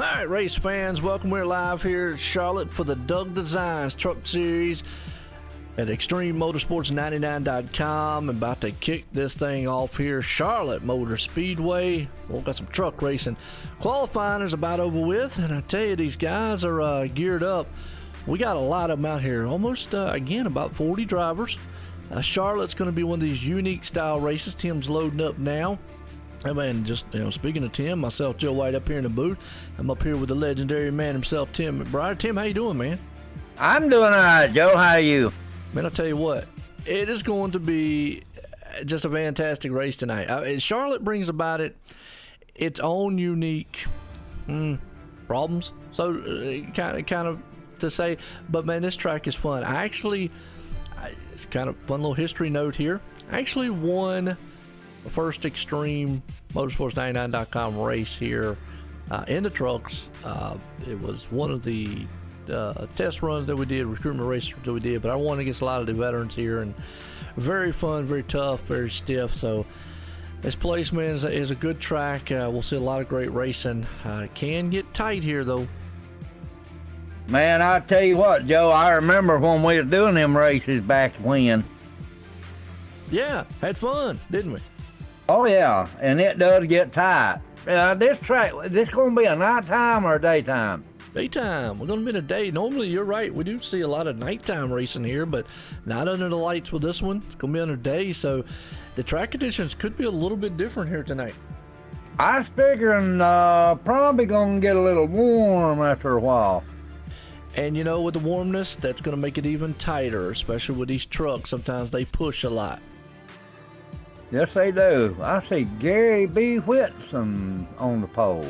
Alright, race fans, welcome. We're live here at Charlotte for the Doug Designs Truck Series at ExtremeMotorsports99.com. About to kick this thing off here. Charlotte Motor Speedway. We've got some truck racing. Qualifying is about over with, and I tell you, these guys are geared up. We got a lot of them out here. Almost, again, about 40 drivers. Charlotte's going to be one of these unique style races. Tim's loading up now. I mean, just, speaking of Tim, myself, Joe White, up here in the booth. I'm up here with the legendary man himself, Tim McBride. Tim, how you doing, man? I'm doing all right, Joe. How are you? Man, I'll tell you what, it is going to be just a fantastic race tonight. Charlotte brings about it its own unique problems, so kind of to say, but man, this track is fun. It's kind of fun little history note here. I actually won the first Extreme Motorsports99.com race here in the trucks. It was one of the test runs that we did, recruitment races that we did, but I won against a lot of the veterans here, and very fun, very tough, very stiff. So this place, man, is a good track. We'll see a lot of great racing. Can get tight here though. Man, I'll tell you what, Joe, I remember when we were doing them races back when. Yeah, had fun, didn't we? Oh, yeah, and it does get tight. This track, this going to be a nighttime or a daytime? Daytime. We're going to be in a day. Normally, you're right, we do see a lot of nighttime racing here, but not under the lights with this one. It's going to be under day, so the track conditions could be a little bit different here tonight. I was figuring probably going to get a little warm after a while. And with the warmness, that's going to make it even tighter, especially with these trucks. Sometimes they push a lot. Yes, they do. I see Gary B. Whitson on the pole.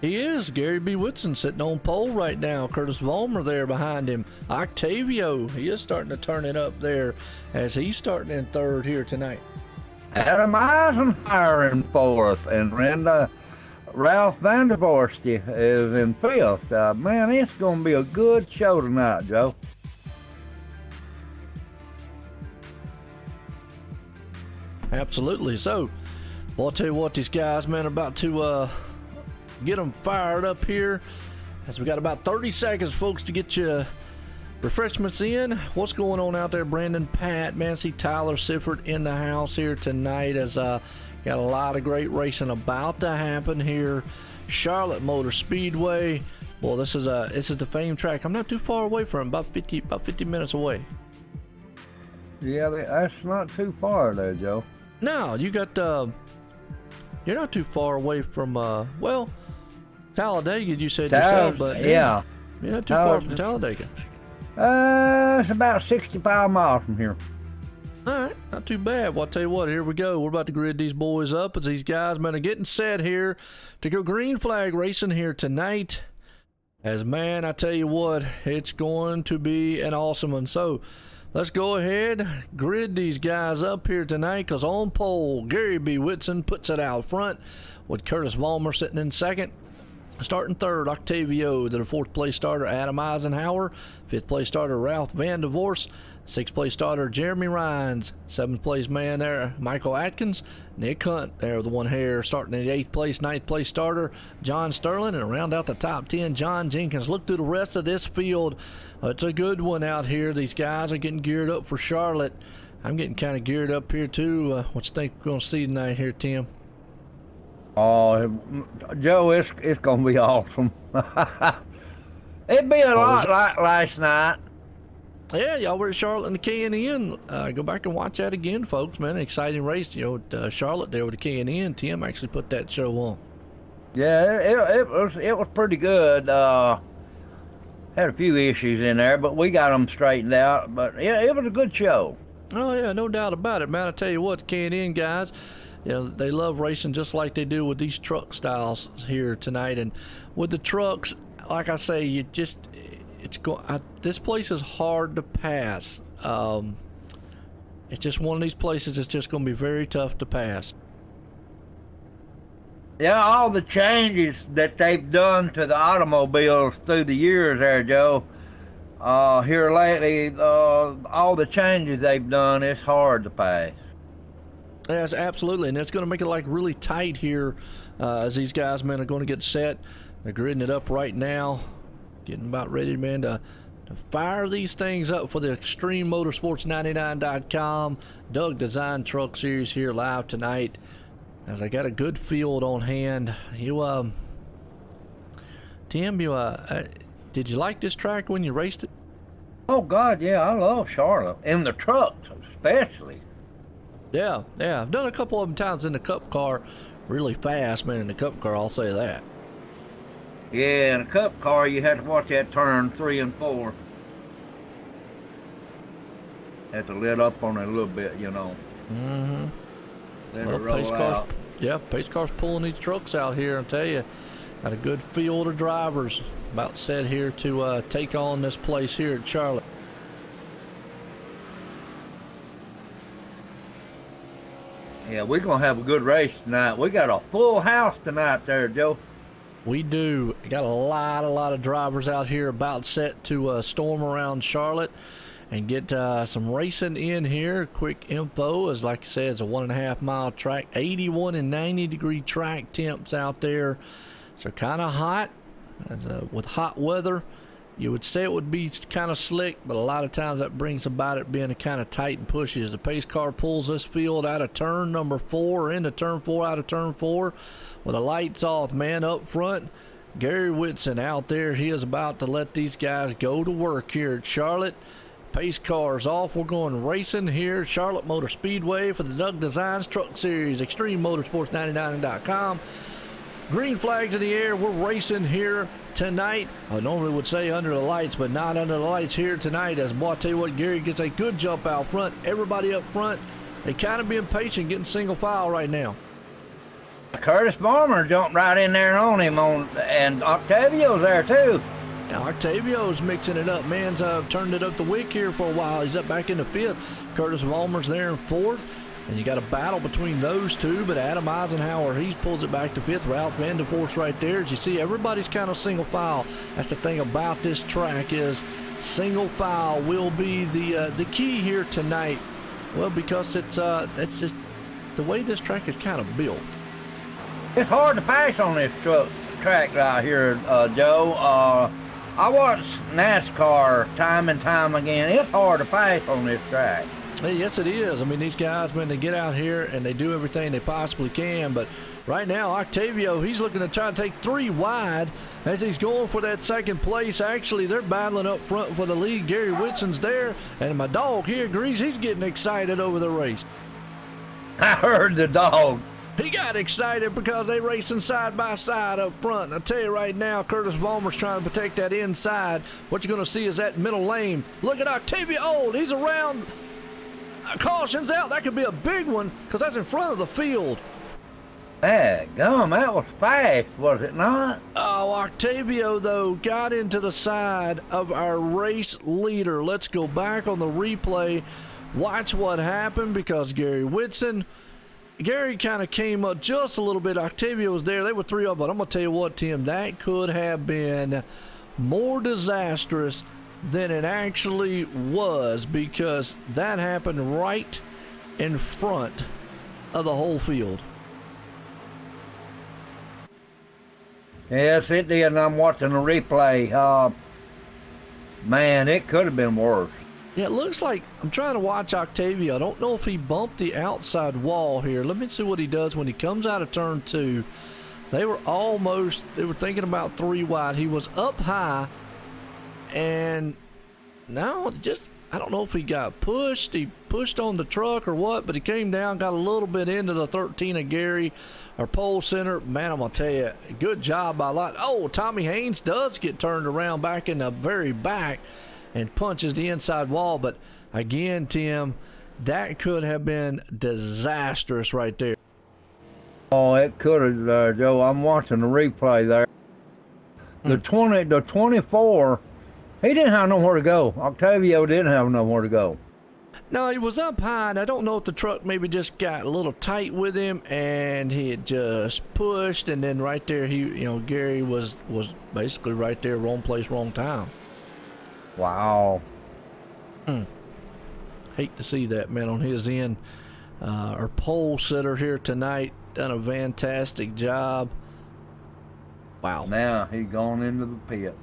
He is. Gary B. Whitson sitting on pole right now. Curtis Vollmer there behind him. Octavio, he is starting to turn it up there as he's starting in third here tonight. Adam Eisenhower in fourth, and Ralph Vandervorst is in fifth. Man, it's going to be a good show tonight, Joe. Absolutely. So, well, I'll tell you what, these guys, man, are about to get them fired up here, as we got about 30 seconds, folks, to get you refreshments in. What's going on out there, Brandon, Pat, man? See Tyler Sifford in the house here tonight, as got a lot of great racing about to happen here. Charlotte Motor Speedway. Well, this is the famed track. I'm not too far away from about 50 minutes away. Yeah, that's not too far there, Joe. No, you got you're not too far away from well, Talladega, you said yourself, but yeah, you're not too far from Talladega. It's about 65 miles from here. All right, not too bad. Well, I'll tell you what, here we go. We're about to grid these boys up as these guys, man, are getting set here to go green flag racing here tonight. As, man, I tell you what, it's going to be an awesome one. So let's go ahead, grid these guys up here tonight, because on pole, Gary B. Whitson puts it out front with Curtis Vollmer sitting in second. Starting third, Octavio, to the fourth place starter, Adam Eisenhower. Fifth place starter, Ralph Vandervorst. Sixth place starter, Jeremy Rhines. Seventh place man there, Michael Atkins. Nick Hunt there with the one hair. Starting in the eighth place, ninth place starter, John Sterling. And around out the top 10, John Jenkins. Look through the rest of this field. It's a good one out here. These guys are getting geared up for Charlotte. I'm getting kind of geared up here too. What you think we're going to see tonight here, Tim? Oh, Joe, it's going to be awesome. It'd be a lot like last night. Yeah, y'all were at Charlotte and the K&N. Go back and watch that again, folks, man. Exciting race, Charlotte there with the K&N. Tim actually put that show on. Yeah, it was pretty good. Had a few issues in there, but we got them straightened out. But yeah, it was a good show. Oh yeah, no doubt about it, man. I tell you what, the K&N guys, they love racing just like they do with these truck styles here tonight. And with the trucks, like I say, this place is hard to pass. It's just one of these places that's just going to be very tough to pass. Yeah, all the changes that they've done to the automobiles through the years there, Joe, here lately, all the changes they've done, it's hard to pass. Yes, absolutely, and it's going to make it like really tight here as these guys, man, are going to get set. They're gridding it up right now, getting about ready, man, to fire these things up for the Extreme Motorsports 99.com Doug Design Truck Series here live tonight. As I got a good field on hand. Tim, did you like this track when you raced it? Oh God, yeah, I love Charlotte, and the trucks especially. Yeah, I've done a couple of them times in the Cup car, really fast, man. In the Cup car, I'll say that. Yeah, in a Cup car, you have to watch that turn 3 and 4. Have to let up on it a little bit, you know. Mm-hmm. Let it roll out. Yeah, pace cars pulling these trucks out here. I tell you, got a good field of drivers about set here to take on this place here at Charlotte. Yeah, we're gonna have a good race tonight. We got a full house tonight there, Joe. We do. Got a lot of drivers out here about set to storm around Charlotte and get some racing in here. Quick info is, like I said, it's a 1.5 mile track, 81 and 90 degree track temps out there. So kind of hot. With hot weather, you would say it would be kind of slick, but a lot of times that brings about it being kind of tight and pushy. As the pace car pulls this field out of turn number 4, or into turn 4, out of turn 4, with the lights off, man, up front, Gary Whitson out there. He is about to let these guys go to work here at Charlotte. Pace cars off. We're going racing here at Charlotte Motor Speedway for the Doug Designs Truck Series, Extreme Motorsports 99.com. Green flags in the air. We're racing here tonight. I normally would say under the lights, but not under the lights here tonight. As boy, I tell you what, Gary gets a good jump out front. Everybody up front, they kind of being patient, getting single file right now. Curtis Farmer jumped right in there on him, and Octavio's there too. Now Octavio's mixing it up. Man's turned it up the wick here for a while. He's up back in the 5th. Curtis Vollmer's there in 4th. And you got a battle between those two, but Adam Eisenhower, he pulls it back to 5th. Ralph Vanderforst right there. As you see, everybody's kind of single file. That's the thing about this track, is single file will be the key here tonight. Well, because that's just the way this track is kind of built. It's hard to pass on this track right here, Joe. I watch NASCAR time and time again. It's hard to pass on this track. Hey, yes, it is. I mean, these guys, man, they get out here and they do everything they possibly can. But right now, Octavio, he's looking to try to take 3 wide as he's going for that second place. Actually, they're battling up front for the lead. Gary Whitson's there, and my dog here agrees. He's getting excited over the race. I heard the dog. He got excited because they racing side by side up front. I tell you right now, Curtis Vollmer's trying to protect that inside. What you're going to see is that middle lane. Look at Octavio. Oh, he's around. Caution's out. That could be a big one because that's in front of the field. Gum, that was fast, was it not? Oh, Octavio, though, got into the side of our race leader. Let's go back on the replay. Watch what happened, because Gary kind of came up just a little bit. Octavio was there. They were 3 up, but I'm going to tell you what, Tim, that could have been more disastrous than it actually was, because that happened right in front of the whole field. Yes, it did, and I'm watching the replay. Man, it could have been worse. Yeah, it looks like, I'm trying to watch Octavio. I don't know if he bumped the outside wall here. Let me see what he does when he comes out of turn 2. They were thinking about 3 wide. He was up high, and now I don't know if he got pushed. He pushed on the truck or what, but he came down, got a little bit into the 13 of Gary, our pole center. Man, I'm going to tell you, good job by a lot. Oh, Tommy Haynes does get turned around back in the very back and punches the inside wall. But again, Tim, that could have been disastrous right there. Oh, it could have, Joe. I'm watching the replay there. The 24, he didn't have nowhere to go. Octavio didn't have nowhere to go. No, he was up high, and I don't know if the truck maybe just got a little tight with him, and he had just pushed, and then right there, Gary was basically right there, wrong place, wrong time. Wow. Hate to see that, man, on his end. Our pole sitter here tonight done a fantastic job. Wow. Now he's gone into the pits.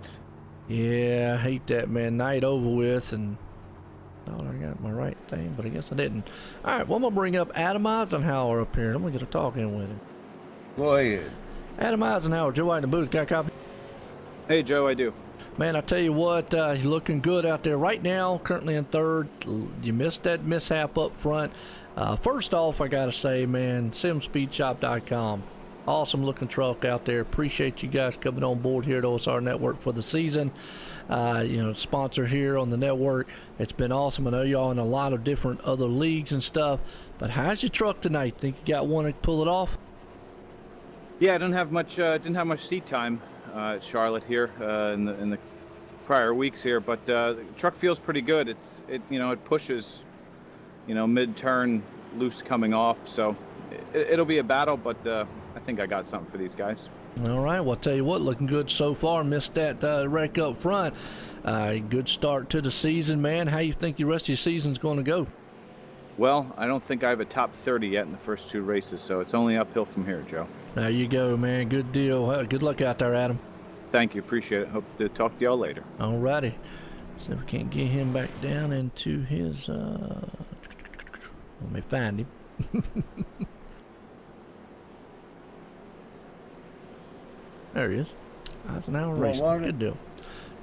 Yeah, I hate that, man. Night over with, and thought I got my right thing, but I guess I didn't. All right, well, I'm going to bring up Adam Eisenhower up here. I'm going to get a talk in with him. Go ahead. Adam Eisenhower, Joe White in the booth. Got a copy? Hey, Joe, I do. Man, I tell you what, he's looking good out there right now, currently in third. You missed that mishap up front. First off, I got to say, man, simspeedshop.com. Awesome looking truck out there. Appreciate you guys coming on board here at OSR Network for the season. Sponsor here on the network. It's been awesome. I know y'all in a lot of different other leagues and stuff, but how's your truck tonight? Think you got one to pull it off? Yeah, I didn't have much seat time at Charlotte here in the prior weeks here, but the truck feels pretty good. It pushes, mid-turn, loose coming off, so it'll be a battle, but I think I got something for these guys. All right, well, I'll tell you what, looking good so far. Missed that wreck up front. Good start to the season, man. How you think the rest of your season's going to go? Well, I don't think I have a top 30 yet in the first 2 races, so it's only uphill from here, Joe. There you go, man. Good deal. Good luck out there, Adam. Thank you. Appreciate it. Hope to talk to y'all later. All righty. So we can't get him back down into his... Let me find him. There he is. Eisenhower Racing. Good deal.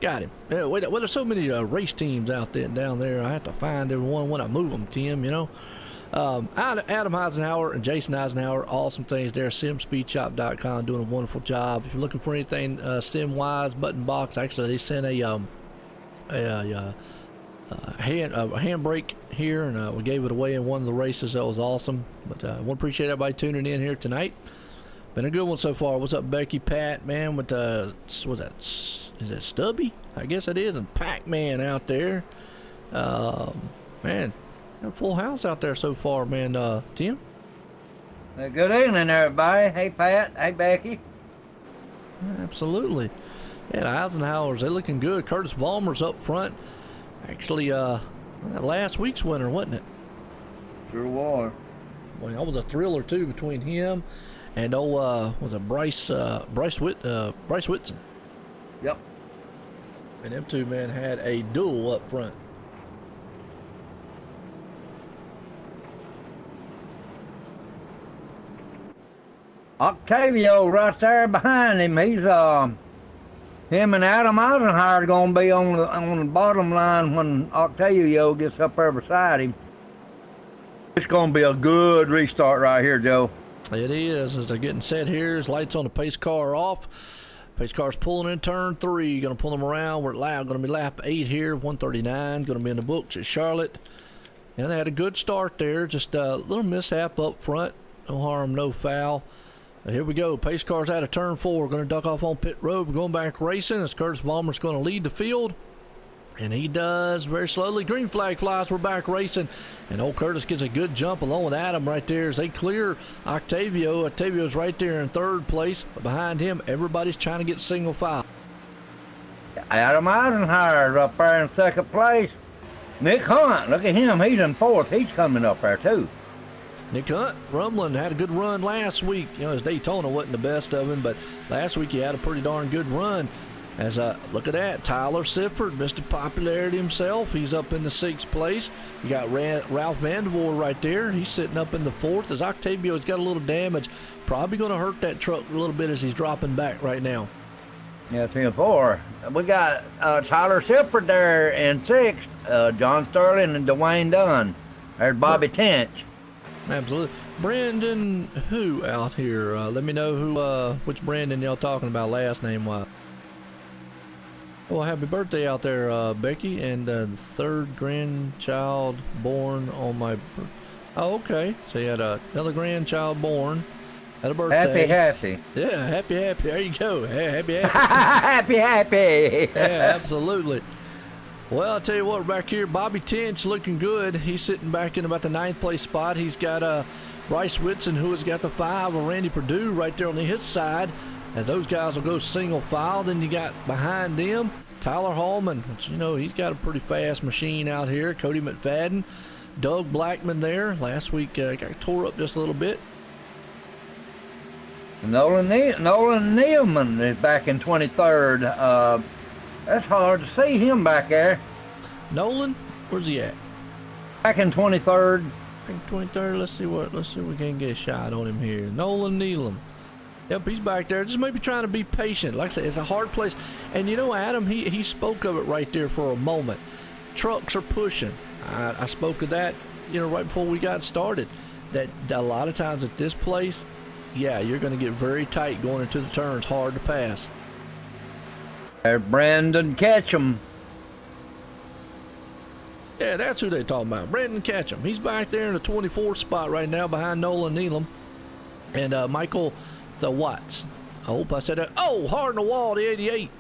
Got him. Yeah, well, there's so many race teams out there down there. I have to find everyone when I move them, Tim, Adam Eisenhower and Jason Eisenhower, awesome things there. simspeedshop.com, doing a wonderful job. If you're looking for anything sim-wise, button box, actually they sent a handbrake here, and we gave it away in one of the races. That was awesome. But I want to appreciate everybody tuning in here tonight. Been a good one so far. What's up, Becky, Pat, man, with what's that? Is that Stubby? I guess it is, and Pac-Man out there. Man, a full house out there so far, man. Tim? Good evening, everybody. Hey, Pat. Hey, Becky. Absolutely. Yeah, the Eisenhowers, they're looking good. Curtis Vollmer's up front. Actually, last week's winner, wasn't it? Sure was. Well, that was a thriller, too, between him and was it Bryce Whitson? Yep. And them two, man, had a duel up front. Octavio right there behind him. He's him and Adam Eisenhower gonna be on the bottom line when Octavio gets up there beside him. It's gonna be a good restart right here, Joe. It is, as they're getting set here. His lights on the pace car off. Pace car's pulling in turn 3. Going to pull them around. We're loud. Going to be lap 8 here. 139. Going to be in the books at Charlotte. And they had a good start there. Just a little mishap up front. No harm, no foul. Here we go. Pace car's out of turn 4. Going to duck off on pit road. We're going back racing as Curtis Vollmer's going to lead the field. And he does very slowly. Green flag flies. We're back racing. And old Curtis gets a good jump along with Adam right there as they clear Octavio. Octavio's right there in third place. But behind him, everybody's trying to get single file. Adam Eisenhower's up there in second place. Nick Hunt, look at him. He's in fourth. He's coming up there, too. Nick Hunt, rumbling, had a good run last week. His Daytona wasn't the best of him, but last week he had a pretty darn good run. As look at that, Tyler Sifford, Mr. Popularity himself. He's up in the 6th place. You got Ralph Vandervoort right there. He's sitting up in the 4th. As Octavio's got a little damage, probably going to hurt that truck a little bit as he's dropping back right now. Yeah, 10-4. We got Tyler Sifford there in 6th. John Sterling and Dwayne Dunn. There's Bobby Tench. Absolutely. Brandon, who out here? Let me know which Brandon y'all talking about last name-wise. Well, happy birthday out there, Becky, and third grandchild born on my birthday. Oh, okay. So you had another grandchild born at a birthday. Happy. Yeah, happy. There you go. Happy. happy. Yeah, absolutely. Well, I'll tell you what, back here, Bobby Tench looking good. He's sitting back in about the 9th place spot. He's got Bryce Whitson, who has got the 5, of Randy Perdue right there on his side. As those guys will go single file, then you got behind them Tyler Hallman, which, he's got a pretty fast machine out here. Cody McFadden, Doug Blackman there. Last week got tore up just a little bit. Nolan Nealman is back in 23rd. That's hard to see him back there. Nolan, where's he at? Back in 23rd. I think 23rd. Let's see if we can get a shot on him here. Nolan Nealon. Yep, he's back there. Just maybe trying to be patient. Like I said, it's a hard place. And you know, Adam, he spoke of it right there for a moment. Trucks are pushing. I spoke of that, right before we got started. That a lot of times at this place, yeah, you're going to get very tight going into the turns, hard to pass. There's Brandon Ketchum. Yeah, that's who they're talking about. Brandon Ketchum. He's back there in the 24th spot right now behind Nolan Nealon and Michael the Watts. I hope I said that. Oh, hard in the wall, the 88.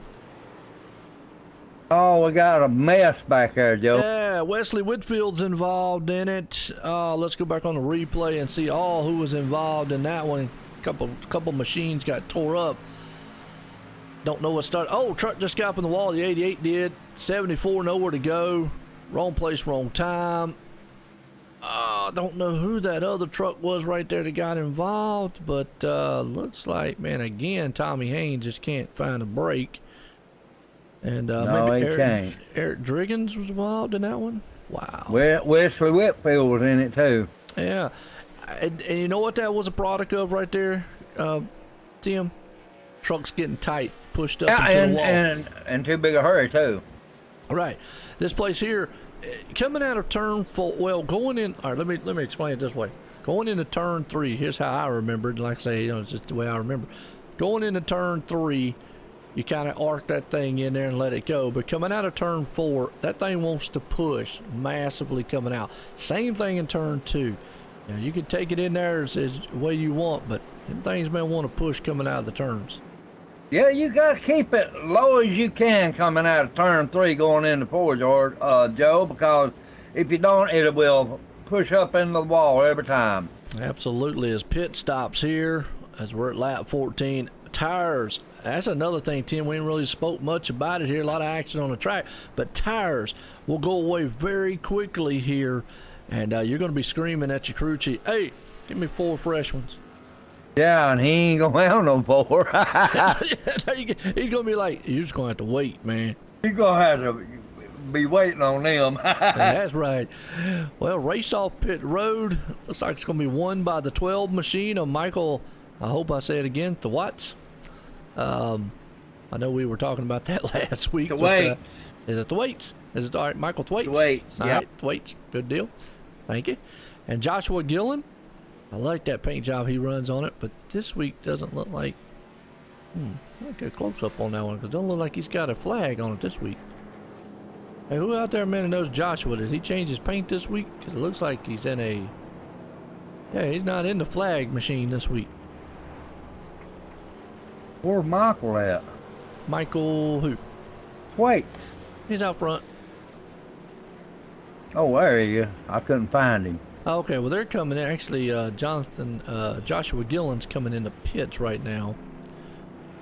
Oh, we got a mess back there, Joe. Yeah, Wesley Whitfield's involved in it. Let's go back on the replay and see who was involved in that one. Couple machines got tore up. Don't know what started. Oh, truck just got up in the wall. The 88 did. 74, nowhere to go. Wrong place, wrong time. Don't know who that other truck was right there that got involved, but looks like, man, again, Tommy Haynes just can't find a brake. And no, maybe he can't. Eric Driggins was involved in that one. Wow. Wesley Whitfield was in it too. Yeah. And you know what that was a product of right there, Tim? Trucks getting tight, pushed up into the wall. And too big a hurry too. Right. This place here, coming out of turn 4, well, going in, all right, let me explain it this way. Going into turn 3, here's how I remembered. Like I say, it's just the way I remember. Going into turn 3, you kind of arc that thing in there and let it go. But coming out of turn 4, that thing wants to push massively coming out. Same thing in turn 2. Now, you can take it in there as the way you want, but them things may want to push coming out of the turns. Yeah, you got to keep it low as you can coming out of turn 3 going into 4, Joe, because if you don't, it will push up into the wall every time. Absolutely. As pit stops here, as we're at lap 14, tires. That's another thing, Tim. We ain't really spoke much about it here. A lot of action on the track, but tires will go away very quickly here, and you're going to be screaming at your crew chief, "Hey, give me 4 fresh ones." Yeah, and he ain't gonna have no 4. He's gonna be like, "You're just gonna have to wait, man." You're gonna have to be waiting on them. That's right. Well, race off pit road. Looks like it's gonna be won by the 12 machine of Michael. I hope I say it again. The Watts. I know we were talking about that last week. Thwaites. Is it Thwaites? Is it all right, Michael Thwaites? Thwaites. All Yep. right, Thwaites. Good deal. Thank you. And Joshua Gillen. I like that paint job he runs on it, but this week doesn't look like. I'll get a close up on that one because it doesn't look like he's got a flag on it this week. Hey, who out there, man, knows Joshua? Did he change his paint this week? Because it looks like he's in a. Yeah, he's not in the flag machine this week. Where's Michael at? Michael who? Wait. He's out front. Oh, there he is. I couldn't find him. Okay, well, they're coming in. Actually, Joshua Gillen's coming into pits right now.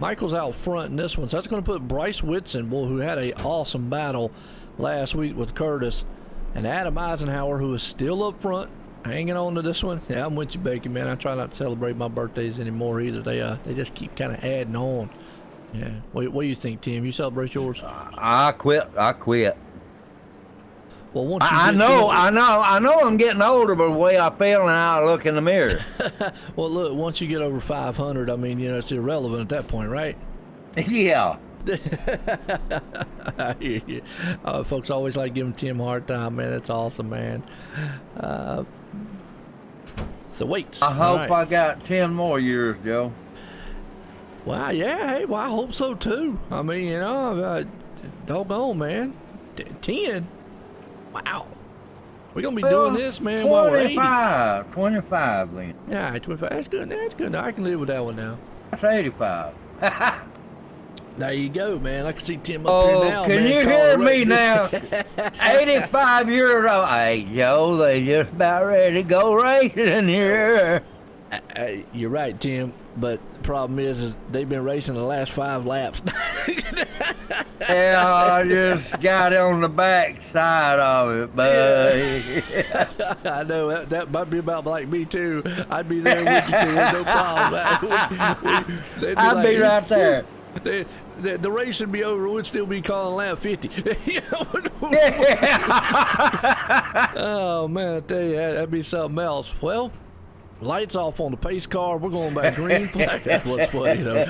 Michael's out front in this one, so that's going to put Bryce Whitson, who had an awesome battle last week with Curtis, and Adam Eisenhower, who is still up front, hanging on to this one. Yeah, I'm with you, Becky, man. I try not to celebrate my birthdays anymore either. They just keep kind of adding on. Yeah. What do you think, Tim? You celebrate yours? I quit. Well, once you I know I'm getting older, but the way I feel and how I look in the mirror. Well, look, once you get over 500, I mean, it's irrelevant at that point, right? Yeah. I hear you. Folks always like giving Tim a hard time, man. That's awesome, man. So wait. I hope I got 10 more years, Joe. Well, yeah, hey, well, I hope so too. I mean, doggone, man. 10? Wow. We're going to be doing this, man, while we're 80. 25, then. Yeah, 25. That's good. That's good. I can live with that one now. That's 85. There you go, man. I can see Tim up here now, can man. you hear me now? 85 years old. Hey, Joe, they just about ready to go racing here. You're right, Tim. But the problem is they've been racing the last 5 laps. Yeah, I just got on the back side of it, buddy. I know that might be about like me too. I'd be there with you too, no problem. I'd be right there. The race would be over. We'd still be calling lap 50. Oh man, I tell you, that'd be something else. Well, lights off on the pace car. We're going back green flag. That was funny though.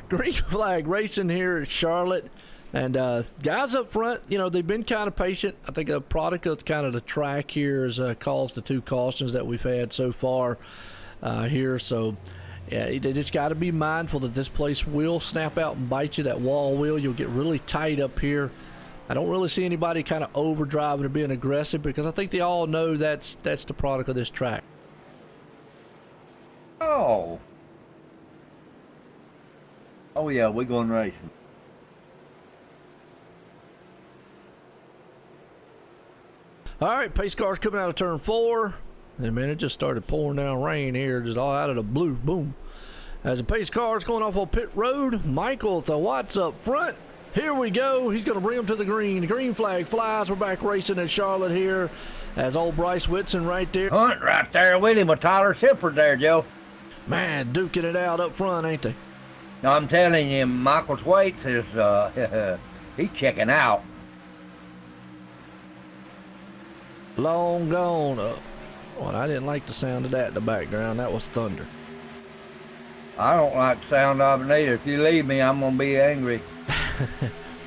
Green flag racing here at Charlotte. And guys up front, you know, they've been kind of patient. I think a product of kind of the track here has caused the 2 cautions that we've had so far here. So, yeah, they just got to be mindful that this place will snap out and bite you. That wall will. You'll get really tight up here. I don't really see anybody kind of overdriving or being aggressive because I think they all know that's the product of this track. Oh. Oh, yeah, we're going racing. All right, pace car's coming out of turn 4. And man, it just started pouring down rain here, just all out of the blue. Boom. As the pace car's going off on pit road, Michael with the Watts up front. Here we go. He's going to bring him to the green. The green flag flies. We're back racing at Charlotte here. As old Bryce Whitson right there. Hunt right there with him with Tyler Shepard there, Joe. Man, duking it out up front, ain't they? I'm telling you, Michael Thwaites is, he's checking out. Long gone. Well, I didn't like the sound of that in the background. That was thunder. I don't like the sound of it either. If you leave me, I'm going to be angry.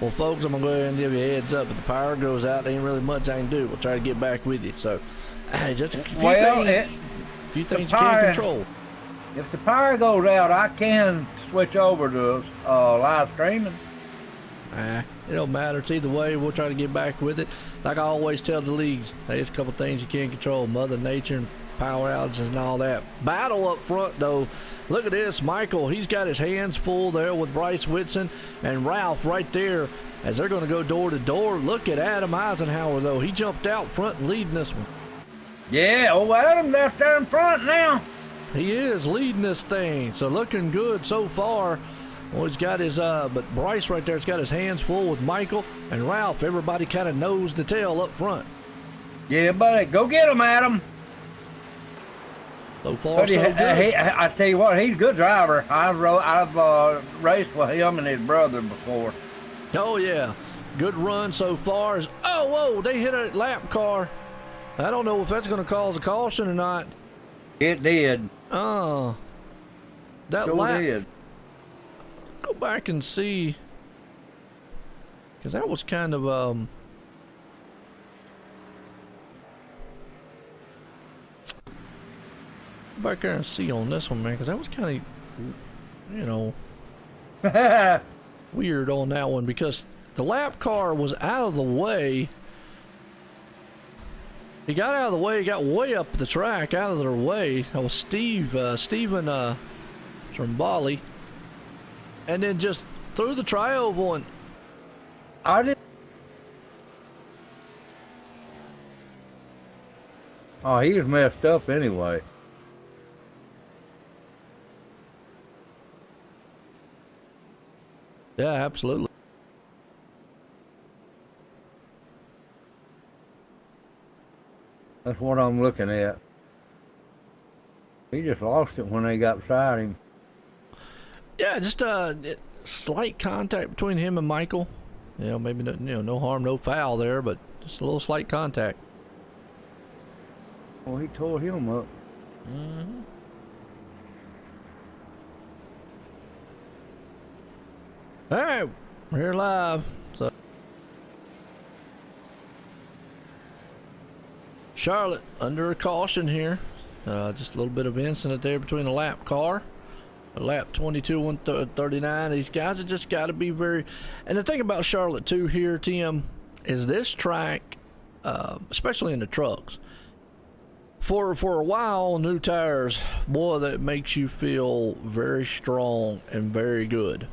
Well, folks, I'm going to go ahead and give you a heads up. If the power goes out, there ain't really much I can do. We'll try to get back with you. So, just a few things you can't control. If the power goes out, I can switch over to live streaming. It don't matter. It's either way. We'll try to get back with it. Like I always tell the leagues, there's a couple things you can't control. Mother Nature and power outages and all that. Battle up front, though. Look at this. Michael, he's got his hands full there with Bryce Whitson and Ralph right there as they're going to go door to door. Look at Adam Eisenhower, though. He jumped out front and leading this one. Yeah, oh, Adam's out there in front now. He is leading this thing. So looking good so far. Well, he's got his, but Bryce right there has got his hands full with Michael and Ralph. Everybody kind of knows the tail up front. Yeah, buddy, go get him, Adam. So far, so good. I tell you what, he's a good driver. I've raced with him and his brother before. Oh, yeah. Good run so far. Oh, whoa, they hit a lap car. I don't know if that's going to cause a caution or not. It did. That Sure lap. did. Go back and see. Because that was kind of, go back there and see on this one, man, because that was kind of, you know, weird on that one because the lap car was out of the way. He got out of the way, got way up the track, out of their way. That was Steven Tromboli, and then just threw the tri-oval and I did. Oh, he was messed up anyway. yeah, absolutely. That's what I'm looking at. He just lost it when they got beside him. Yeah, just slight contact between him and Michael. You know, maybe no harm, no foul there, but just a little slight contact. Well, he tore him up. Mm-hmm. All right, we're here live. So, Charlotte under a caution here. Just a little bit of incident there between the lap car. Lap 22, 139. These guys have just got to be very. And the thing about Charlotte too here, Tim, is this track, especially in the trucks, for a while, new tires, boy, that makes you feel very strong and very good.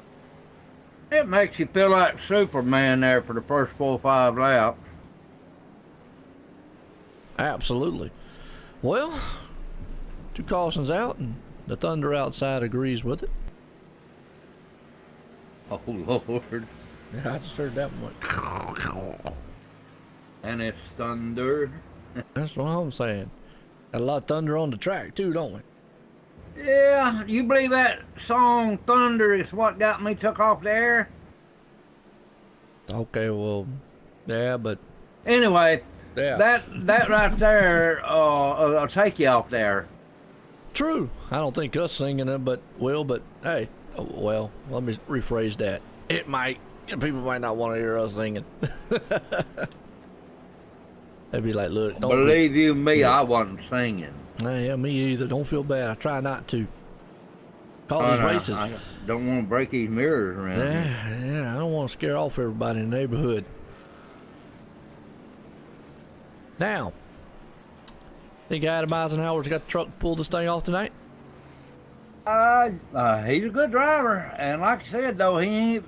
It makes you feel like Superman there for the first 4 or 5 laps. Absolutely. Well, 2 cautions out, and the Thunder outside agrees with it. Oh, Lord. Yeah, I just heard that one. And it's thunder. That's what I'm saying. Got a lot of thunder on the track too, don't we? Yeah, you believe that song Thunder is what got me took off the air? Okay, well, yeah, but Anyway, yeah, that right there will take you off there. true. I don't think us singing it, but hey, well, let me rephrase that. It might. People might not want to hear us singing. They'd be like, look, don't Believe you me, Yeah. I wasn't singing. Yeah, me either. Don't feel bad. I try not to. Call these races. I don't want to break these mirrors around here. Yeah, I don't want to scare off everybody in the neighborhood. Now, think Adam Eisenhower's got the truck to pull this thing off tonight? He's a good driver, and like I said, though, he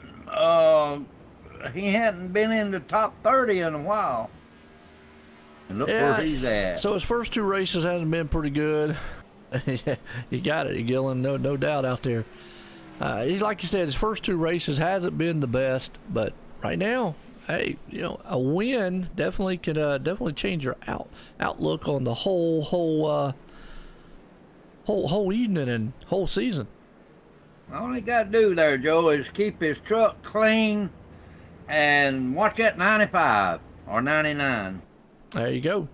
hadn't been in the top 30 in a while. And look where he's at. So his first two races hasn't been pretty good. You got it, Gillen, no doubt out there. He's like you said, his first two races hasn't been the best, but right now, hey, you know, a win definitely could definitely change your outlook on the whole evening and whole season. All he got to do there, Joe, is keep his truck clean and watch that 95 or 99. There you go.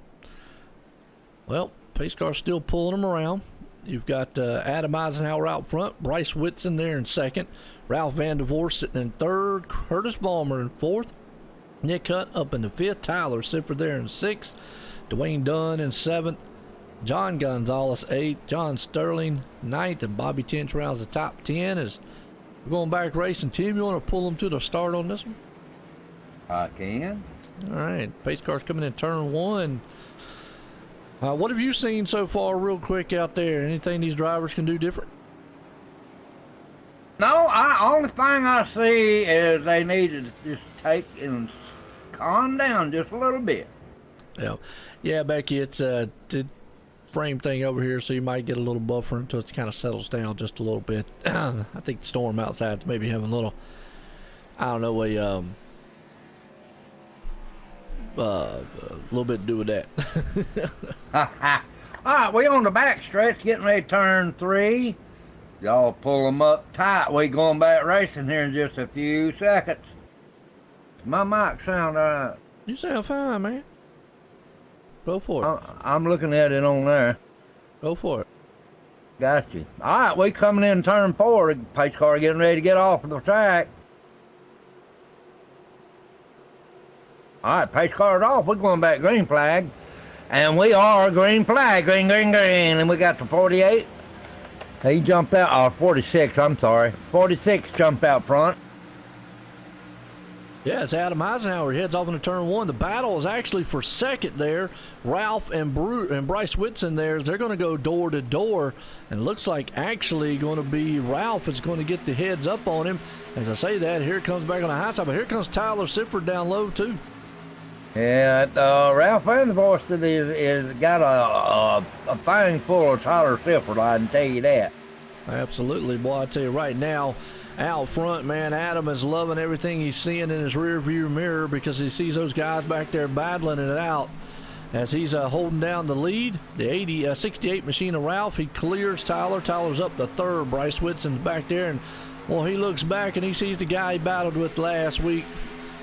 Well, pace car's still pulling them around. You've got Adam Eisenhower out front, Bryce Whitson there in second, Ralph Vandervoort sitting in third, Curtis Ballmer in fourth, Nick Hunt up in the fifth, Tyler Sipper there in sixth, Dwayne Dunn in seventh, John Gonzalez eighth, John Sterling ninth, and Bobby Tinch rounds the top 10 as we're going back racing. Tim, you want to pull them to the start on this one? I can. All right, pace car's coming in turn one. What have you seen so far, real quick, out there? Anything these drivers can do different? No, only thing I see is they need to just take and calm down just a little bit. Yeah, Becky, it's the frame thing over here, so you might get a little buffer until it kind of settles down just a little bit. I think the storm outside's maybe having a little, I don't know, a little bit to do with that. All right, we on the back stretch, getting ready to turn 3. Y'all pull them up tight. We going back racing here in just a few seconds. My mic sound all right. You sound fine, man. Go for it. I'm looking at it on there. Go for it. Got you. All right, we coming in turn 4. Pace car getting ready to get off of the track. All right, pace car's off. We're going back green flag. And we are green flag. Green, green, green. And we got the 48. He jumped out. 46, I'm sorry. 46 jumped out front. Yeah, it's Adam Eisenhower. He heads off into turn 1. The battle is actually for second there. Ralph and Bryce Whitson there. They're going to go door to door. And it looks like actually going to be Ralph is going to get the heads up on him. As I say that, here it comes back on the high side. But here comes Tyler Sipper down low, too. Yeah, Ralph Vandervoort is got a thing full of Tyler Sipper, I can tell you that. Absolutely, boy. I tell you right now, out front, man, Adam is loving everything he's seeing in his rear view mirror because he sees those guys back there battling it out as he's holding down the lead. The 68 machine of Ralph, he clears Tyler. Tyler's up to third. Bryce Whitson's back there, and well, he looks back and he sees the guy he battled with last week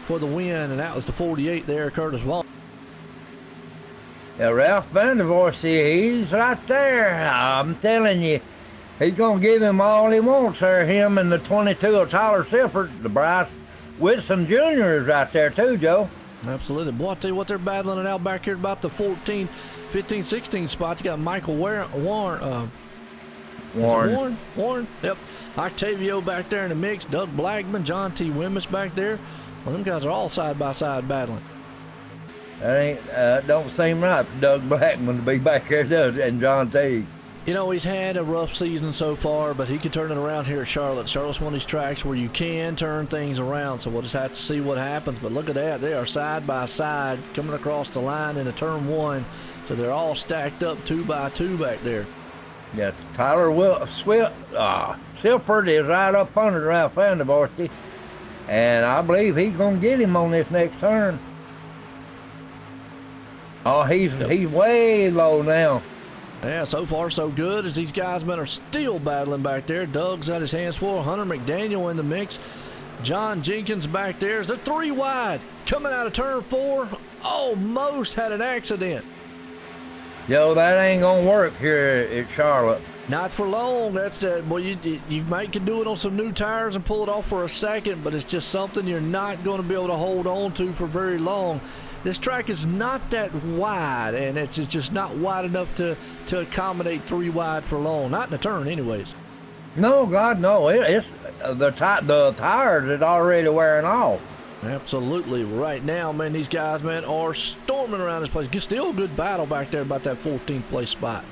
for the win, and that was the 48 there, Curtis Vaughn. Yeah, Ralph Vandervoort, he's right there. I'm telling you, he's going to give him all he wants there. Him and the 22 of Tyler Sipper. The Bryce Whitson Jr. is right there too, Joe. Absolutely. Boy, I tell you what, they're battling it out back here about the 14, 15, 16 spots. You got Michael Warren. Yep. Octavio back there in the mix. Doug Blackman, John T. Wimmis back there. Well, them guys are all side by side battling. That ain't don't seem right for Doug Blackman to be back there, does it? And John T. You know, he's had a rough season so far, but he can turn it around here at Charlotte. Charlotte's one of these tracks where you can turn things around, so we'll just have to see what happens. But look at that. They are side by side coming across the line into turn 1, so they're all stacked up 2 by 2 back there. Yeah, Tyler Silford is right up under Ralph Vandervoort. and I believe he's gonna get him on this next turn. Oh, he's way low now. Yeah, so far so good as these guys men are still battling back there. Doug's got his hands full. Hunter McDaniel in the mix. John Jenkins back there. They're 3 wide. Coming out of turn 4. Almost had an accident. Joe, that ain't gonna work here at Charlotte. Not for long. That's well, you might can do it on some new tires and pull it off for a second, but it's just something you're not going to be able to hold on to for very long. This track is not that wide, and it's just not wide enough to accommodate 3 wide for long. Not in a turn, anyways. No, God, no. It's the tires is already wearing off. Absolutely. Right now, man, these guys, man, are storming around this place. Still a good battle back there about that 14th place spot.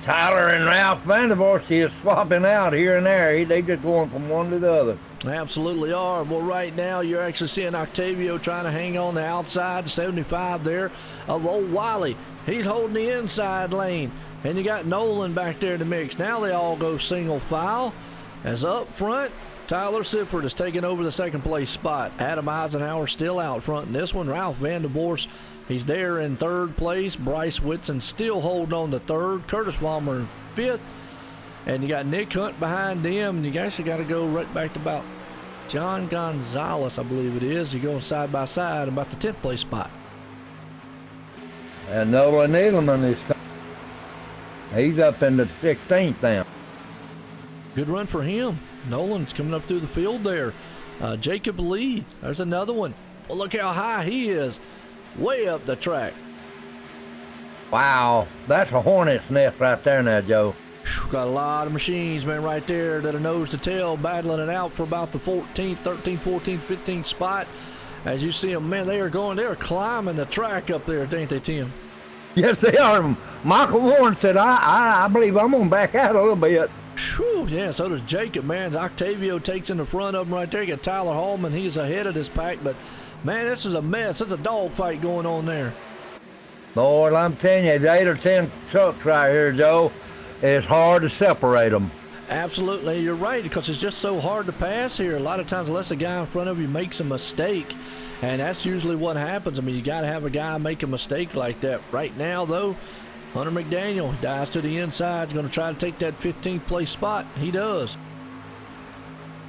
Tyler and Ralph Vandervorst is swapping out here and there. They just going from one to the other. Absolutely are. Well, right now you're actually seeing Octavio trying to hang on the outside, 75 there of old Wiley. He's holding the inside lane. And you got Nolan back there in the mix. Now they all go single file. As up front, Tyler Sifford is taking over the second place spot. Adam Eisenhower still out front in this one. Ralph Vandervorst, he's there in third place. Bryce Whitson still holding on to third. Curtis Walmer in fifth. And you got Nick Hunt behind them. And you guys got to go right back to about John Gonzalez, I believe it is. You're going side by side about the 10th place spot. And Nolan Needleman is he's up in the 16th now. Good run for him. Nolan's coming up through the field there. Jacob Lee, there's another one. Well, look how high he is. Way up the track. Wow, that's a hornet's nest right there now, Joe. Got a lot of machines, man, right there that are nose to tail, battling it out for about the 14th, 13th, 14th, 15th spot. As you see them, man, they're climbing the track up there, ain't they, Tim? Yes, they are. Michael Warren said, I believe I'm going to back out a little bit. Whew, yeah, so does Jacob, man. Octavio takes in the front of them right there. You got Tyler Hallman. He's ahead of this pack, but, man, this is a mess. It's a dogfight going on there. Lord, I'm telling you, 8 or 10 trucks right here, Joe. It's hard to separate them. Absolutely, you're right, because it's just so hard to pass here. A lot of times, unless a guy in front of you makes a mistake, and that's usually what happens. I mean, you got to have a guy make a mistake like that. Right now, though, Hunter McDaniel dives to the inside. He's going to try to take that 15th place spot. He does.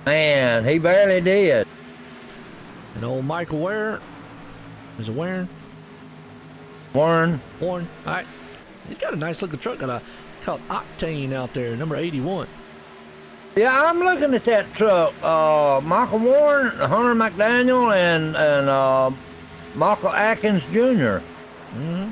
Man, he barely did. And old Michael Warren. Is it Warren? Warren. All right. He's got a nice looking truck. Got a called Octane out there, number 81. Yeah, I'm looking at that truck. Michael Warren, Hunter McDaniel, and Michael Atkins Jr. Mm-hmm.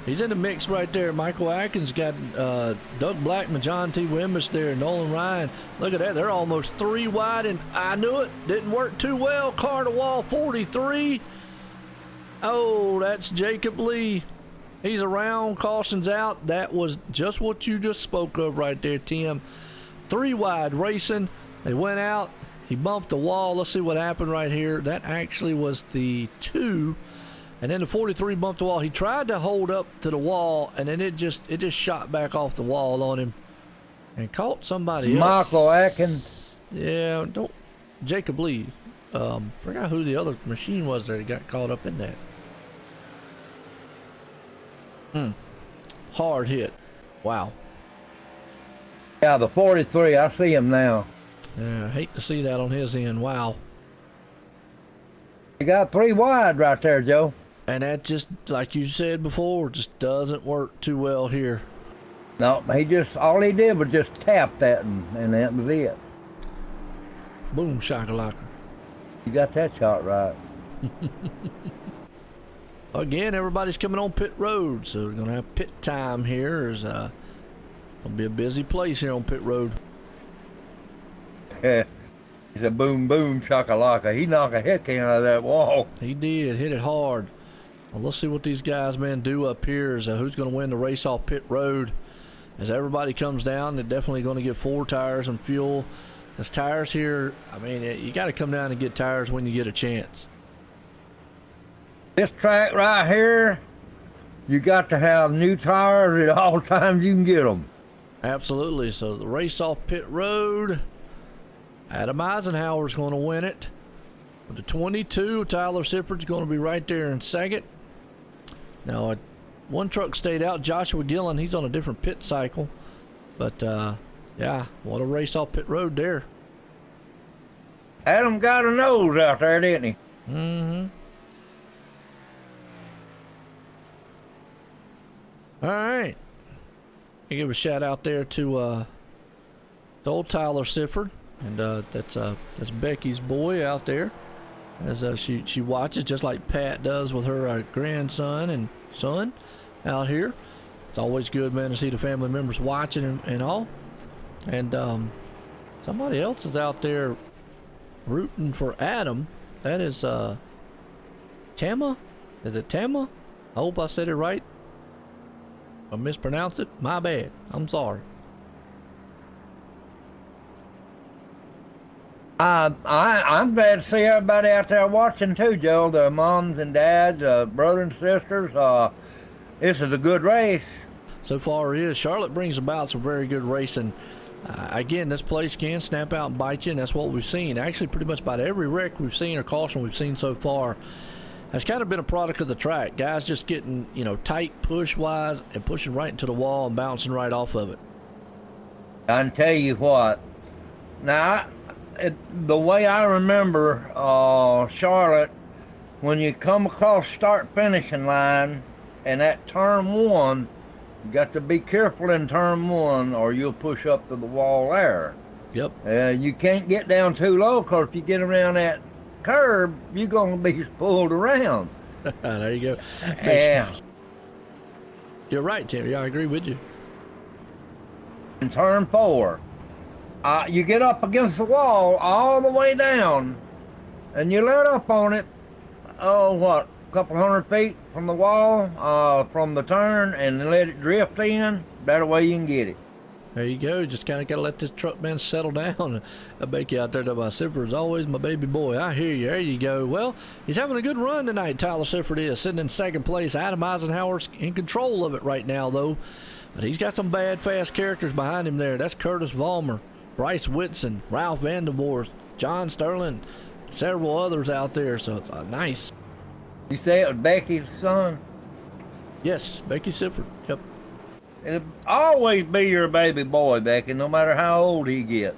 He's in the mix right there. Michael Atkins got Doug Blackman, John T. Wimbish there, Nolan Ryan. Look at that. They're almost 3 wide, and I knew it. Didn't work too well. Car to wall 43. Oh, that's Jacob Lee. He's around, cautions out. That was just what you just spoke of right there, Tim. 3 wide racing. They went out. He bumped the wall. Let's see what happened right here. That actually was the 2. And then the 43 bumped the wall. He tried to hold up to the wall, and then it just shot back off the wall on him and caught somebody else. Michael Atkins. Yeah, Jacob Lee. Forgot who the other machine was there that got caught up in that. Hard hit. Wow. Yeah, the 43. I see him now. Yeah, I hate to see that on his end. Wow. He got 3 wide right there, Joe. And that just, like you said before, just doesn't work too well here. No, all he did was just tap that, and that was it. Boom, shakalaka. You got that shot right. Again, everybody's coming on pit road, so we're going to have pit time here. It's going to be a busy place here on pit road. He's a boom, boom, shakalaka. He knocked a heck out of that wall. He did, hit it hard. Well, let's see what these guys, man, do up here. Is who's going to win the race off pit road. As everybody comes down, they're definitely going to get 4 tires and fuel. There's tires here. I mean, you got to come down and get tires when you get a chance. This track right here, you got to have new tires at all times you can get them. Absolutely. So the race off pit road, Adam Eisenhower's going to win it. With the 22, Tyler Sifford's going to be right there in second. Now, one truck stayed out. Joshua Gillen, he's on a different pit cycle. But, yeah, what a race off pit road there. Adam got a nose out there, didn't he? Mm-hmm. All right. I give a shout out there to old Tyler Sifford, and that's Becky's boy out there, as she watches just like Pat does with her grandson and son out here. It's always good, man, to see the family members watching and all. And somebody else is out there rooting for Adam. That is Tama. Is it Tama? I hope I said it right. If I mispronounced it, my bad. I'm sorry. I'm glad to see everybody out there watching too, Joe. The moms and dads, brothers and sisters. This is a good race. So far it is. Charlotte brings about some very good racing. Again, this place can snap out and bite you, and that's what we've seen. Actually, pretty much about every wreck we've seen or caution we've seen so far has kind of been a product of the track. Guys just getting, tight push-wise and pushing right into the wall and bouncing right off of it. I can tell you what. Now, the way I remember Charlotte, when you come across start-finishing line and that turn one, you got to be careful in turn one or you'll push up to the wall there. Yep. You can't get down too low, because if you get around that curb, you're going to be pulled around. There you go. Yeah. You're right, Tim. Yeah, I agree with you. In turn 4, you get up against the wall all the way down, and you let up on it, a couple hundred feet from the wall, from the turn, and let it drift in. That way you can get it. There you go. Just kind of got to let this truck man settle down. I bet you out there that my Sifford is always my baby boy. I hear you. There you go. Well, he's having a good run tonight, Tyler Sifford is. Sitting in second place. Adam Eisenhower's in control of it right now, though. But he's got some bad, fast characters behind him there. That's Curtis Vollmer, Bryce Whitson, Ralph Vandervoort, John Sterling, several others out there. So it's nice. You say it was Becky's son? Yes, Becky Sifford. Yep. It'll always be your baby boy, Becky, no matter how old he gets.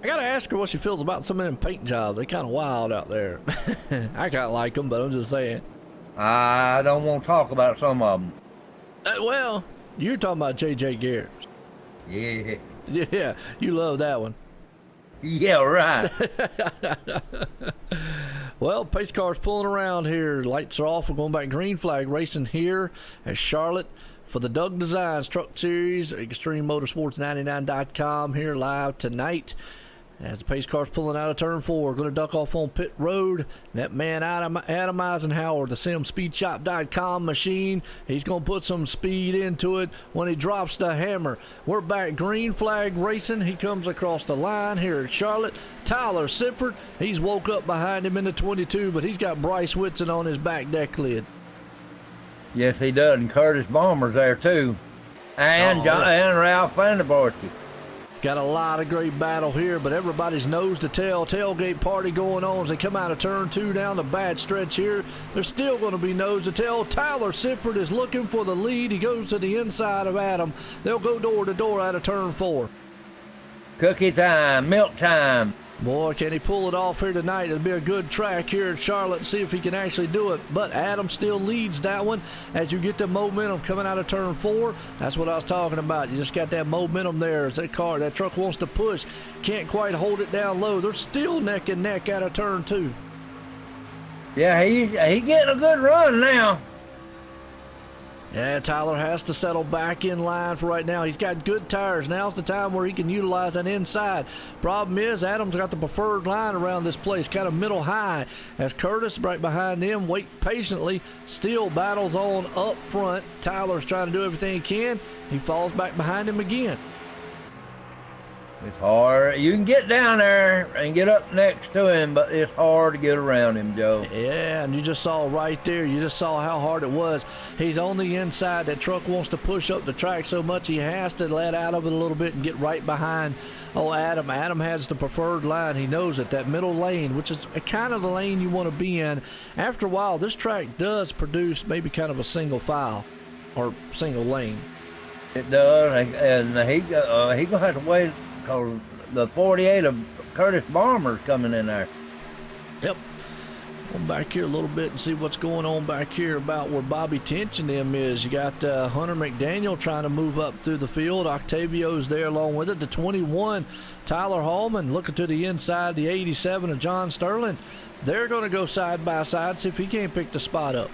I gotta ask her what she feels about some of them paint jobs. They kind of wild out there. I kind of like them, but I'm just saying. I don't want to talk about some of them. Well, you're talking about J.J. Garrett. Yeah. Yeah, you love that one. Yeah, right. Well, pace car's pulling around here. Lights are off. We're going back green flag racing here at Charlotte for the Doug Designs Truck Series. ExtremeMotorsports99.com here live tonight. As the pace car's pulling out of turn 4, going to duck off on pit road. And that man, Adam Eisenhower, the SimSpeedShop.com machine, he's going to put some speed into it when he drops the hammer. We're back green flag racing. He comes across the line here at Charlotte. Tyler Sifford, he's woke up behind him in the 22, but he's got Bryce Whitson on his back deck lid. Yes, he does. And Curtis Vollmer's there, too. And and Ralph Vandervoort. Got a lot of great battle here, but everybody's nose to tail. Tailgate party going on as they come out of turn 2 down the bad stretch here. There's still going to be nose to tail. Tyler Sifford is looking for the lead. He goes to the inside of Adam. They'll go door to door out of turn 4. Cookie time, milk time. Boy, can he pull it off here tonight. It'll be a good track here at Charlotte. See if he can actually do it. But Adam still leads that one as you get the momentum coming out of turn 4. That's what I was talking about. You just got that momentum there as that truck wants to push. Can't quite hold it down low. They're still neck and neck out of turn 2. Yeah, he getting a good run now. Yeah, Tyler has to settle back in line for right now. He's got good tires. Now's the time where he can utilize that inside. Problem is, Adam's got the preferred line around this place, kind of middle high, as Curtis right behind him, wait patiently, still battles on up front. Tyler's trying to do everything he can. He falls back behind him again. It's hard. You can get down there and get up next to him, but it's hard to get around him, Joe. Yeah, and you just saw right there, you just saw how hard it was. He's on the inside. That truck wants to push up the track so much he has to let out of it a little bit and get right behind Adam. Adam has the preferred line. He knows it, that middle lane, which is kind of the lane you want to be in. After a while, this track does produce maybe kind of a single file or single lane. It does, and he gonna have to wait because the 48 of Curtis Barmer's coming in there. Yep. Go back here a little bit and see what's going on back here about where Bobby Tench and them is. You got Hunter McDaniel trying to move up through the field. Octavio's there along with it. The 21, Tyler Hallman, looking to the inside. The 87 of John Sterling. They're going to go side by side, see if he can't pick the spot up.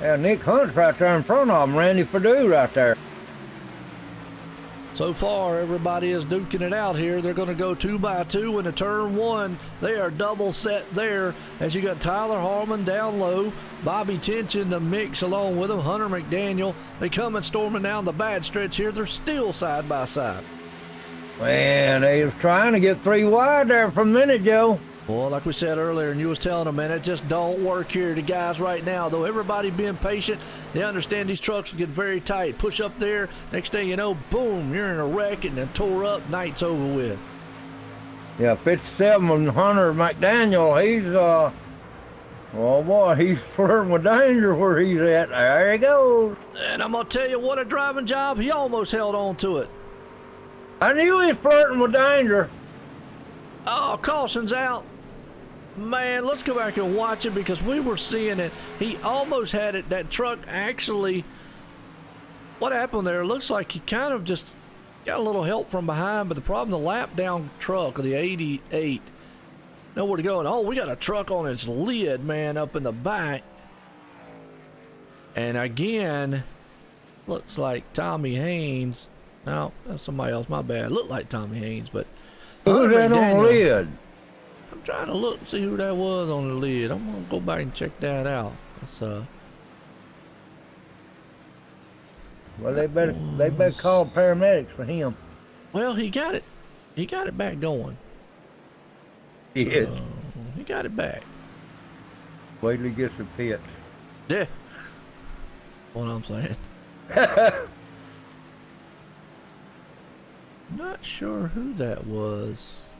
Yeah, Nick Hunt's right there in front of him. Randy Perdue right there. So far, everybody is duking it out here. They're going to go 2 by 2 into turn 1. They are double set there as you got Tyler Harmon down low, Bobby Tench in the mix along with him, Hunter McDaniel. They coming storming down the bad stretch here. They're still side by side. Man, they was trying to get 3 wide there for a minute, Joe. Well, like we said earlier, and you was telling them, man, it just don't work here. The guys right now, though, everybody being patient, they understand these trucks will get very tight. Push up there, next thing you know, boom, you're in a wreck and then tore up, night's over with. Yeah, 57 Hunter McDaniel, he's, oh boy, he's flirting with danger where he's at. There he goes. And I'm going to tell you, what a driving job. He almost held on to it. I knew he was flirting with danger. Oh, caution's out. Man, let's go back and watch it because we were seeing it. He almost had it. That truck actually, what happened there? It looks like he kind of just got a little help from behind, but the problem, the lap down truck of the 88, nowhere to go. And oh, we got a truck on its lid, man, up in the back. And again, looks like Tommy Haynes. No, that's somebody else. My bad. Looked like Tommy Haynes, but Who's that on the lid? I'm trying to look and see who that was on the lid. I'm gonna go back and check that out. That's well, they better call paramedics for him. Well, he got it. He got it back going. He is. He got it back. Wait till he gets the pits. Yeah. What I'm saying. Not sure who that was.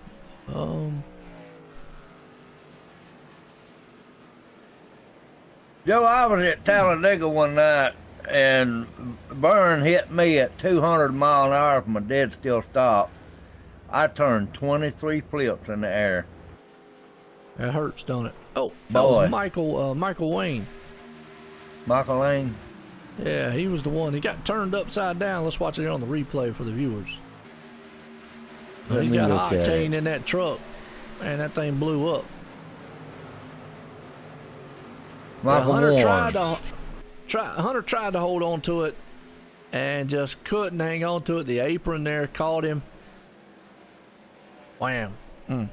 Joe, I was at Talladega one night, and Byrne hit me at 200 mile an hour from a dead still stop. I turned 23 flips in the air. That hurts, don't it? Oh, that Boy. was Michael Wayne. Michael Lane. Yeah, he was the one. He got turned upside down. Let's watch it here on the replay for the viewers. Let He's me got look at octane it. in that truck. Man, that thing blew up. Michael Hunter Warren. Hunter tried to hold on to it and just couldn't hang on to it. The apron there caught him. Wham. And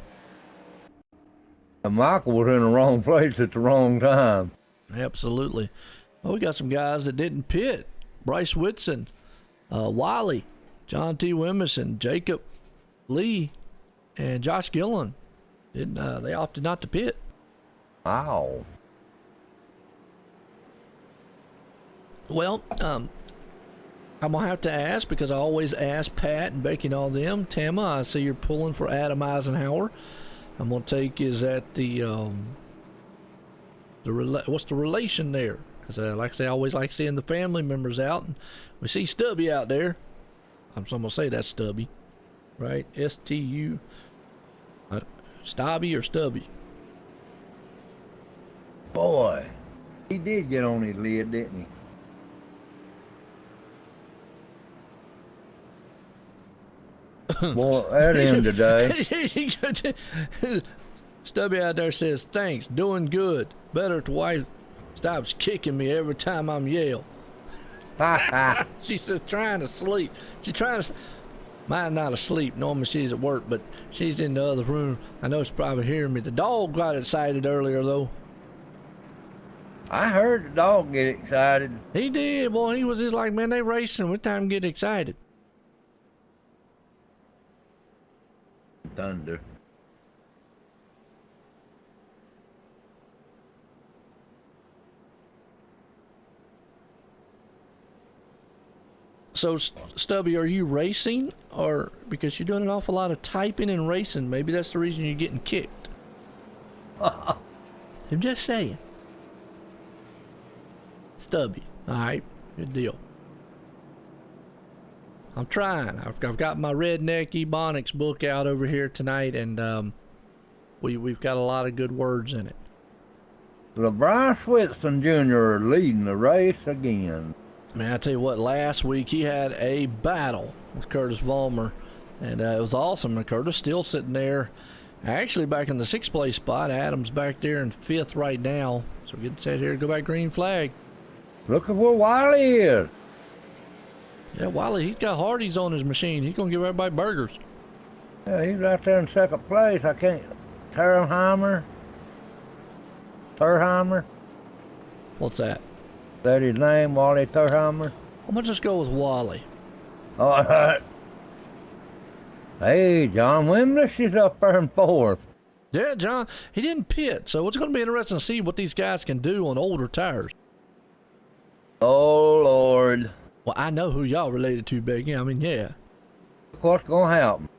Michael was in the wrong place at the wrong time. Absolutely. Well, we got some guys that didn't pit. Bryce Whitson, Wiley, John T. Wimison, Jacob Lee, and Josh Gillen. They opted not to pit. Wow. Well, I'm gonna have to ask because I always ask Pat and Becky and all them. Tama, I see you're pulling for Adam Eisenhower. I'm gonna take is that what's the relation there? Because like I say, I always like seeing the family members out, and we see Stubby out there. I'm gonna say that's Stubby, right? S-T-U, Stubby or Stubby? Boy, he did get on his lid, didn't he? Boy, that him today. Stubby out there says, thanks, doing good. Better if the wife stops kicking me every time I'm yell. She says, trying to sleep. She's trying to, mine not asleep. Normally she's at work, but she's in the other room. I know she's probably hearing me. The dog got excited earlier, though. I heard the dog get excited. He did, boy. He was just like, man, they racing. What time get excited? thunder. So, Stubby, are you racing, or because you're doing an awful lot of typing and racing? Maybe that's the reason you're getting kicked. I'm just saying. Stubby, all right, good deal. I'm trying. I've got my Redneck Ebonics book out over here tonight, and we've got a lot of good words in it. Bryce Whitson Jr. leading the race again. Man, I tell you what, last week he had a battle with Curtis Vollmer, and it was awesome. And Curtis still sitting there, actually back in the 6th place spot. Adam's back there in 5th right now. So we're getting set here to go back green flag. Look at where Wiley is. Yeah, Wiley, he's got Hardee's on his machine. He's going to give everybody burgers. Yeah, he's right there in 2nd place. I can't. Terheimer. What's that? Is that his name, Wally Terheimer? I'm going to just go with Wally. All right. Hey, John Wimlish is up there in 4th. Yeah, John, he didn't pit, so it's going to be interesting to see what these guys can do on older tires. Oh, Lord. Well, I know who y'all related to, Becky. I mean, yeah. What's going to happen?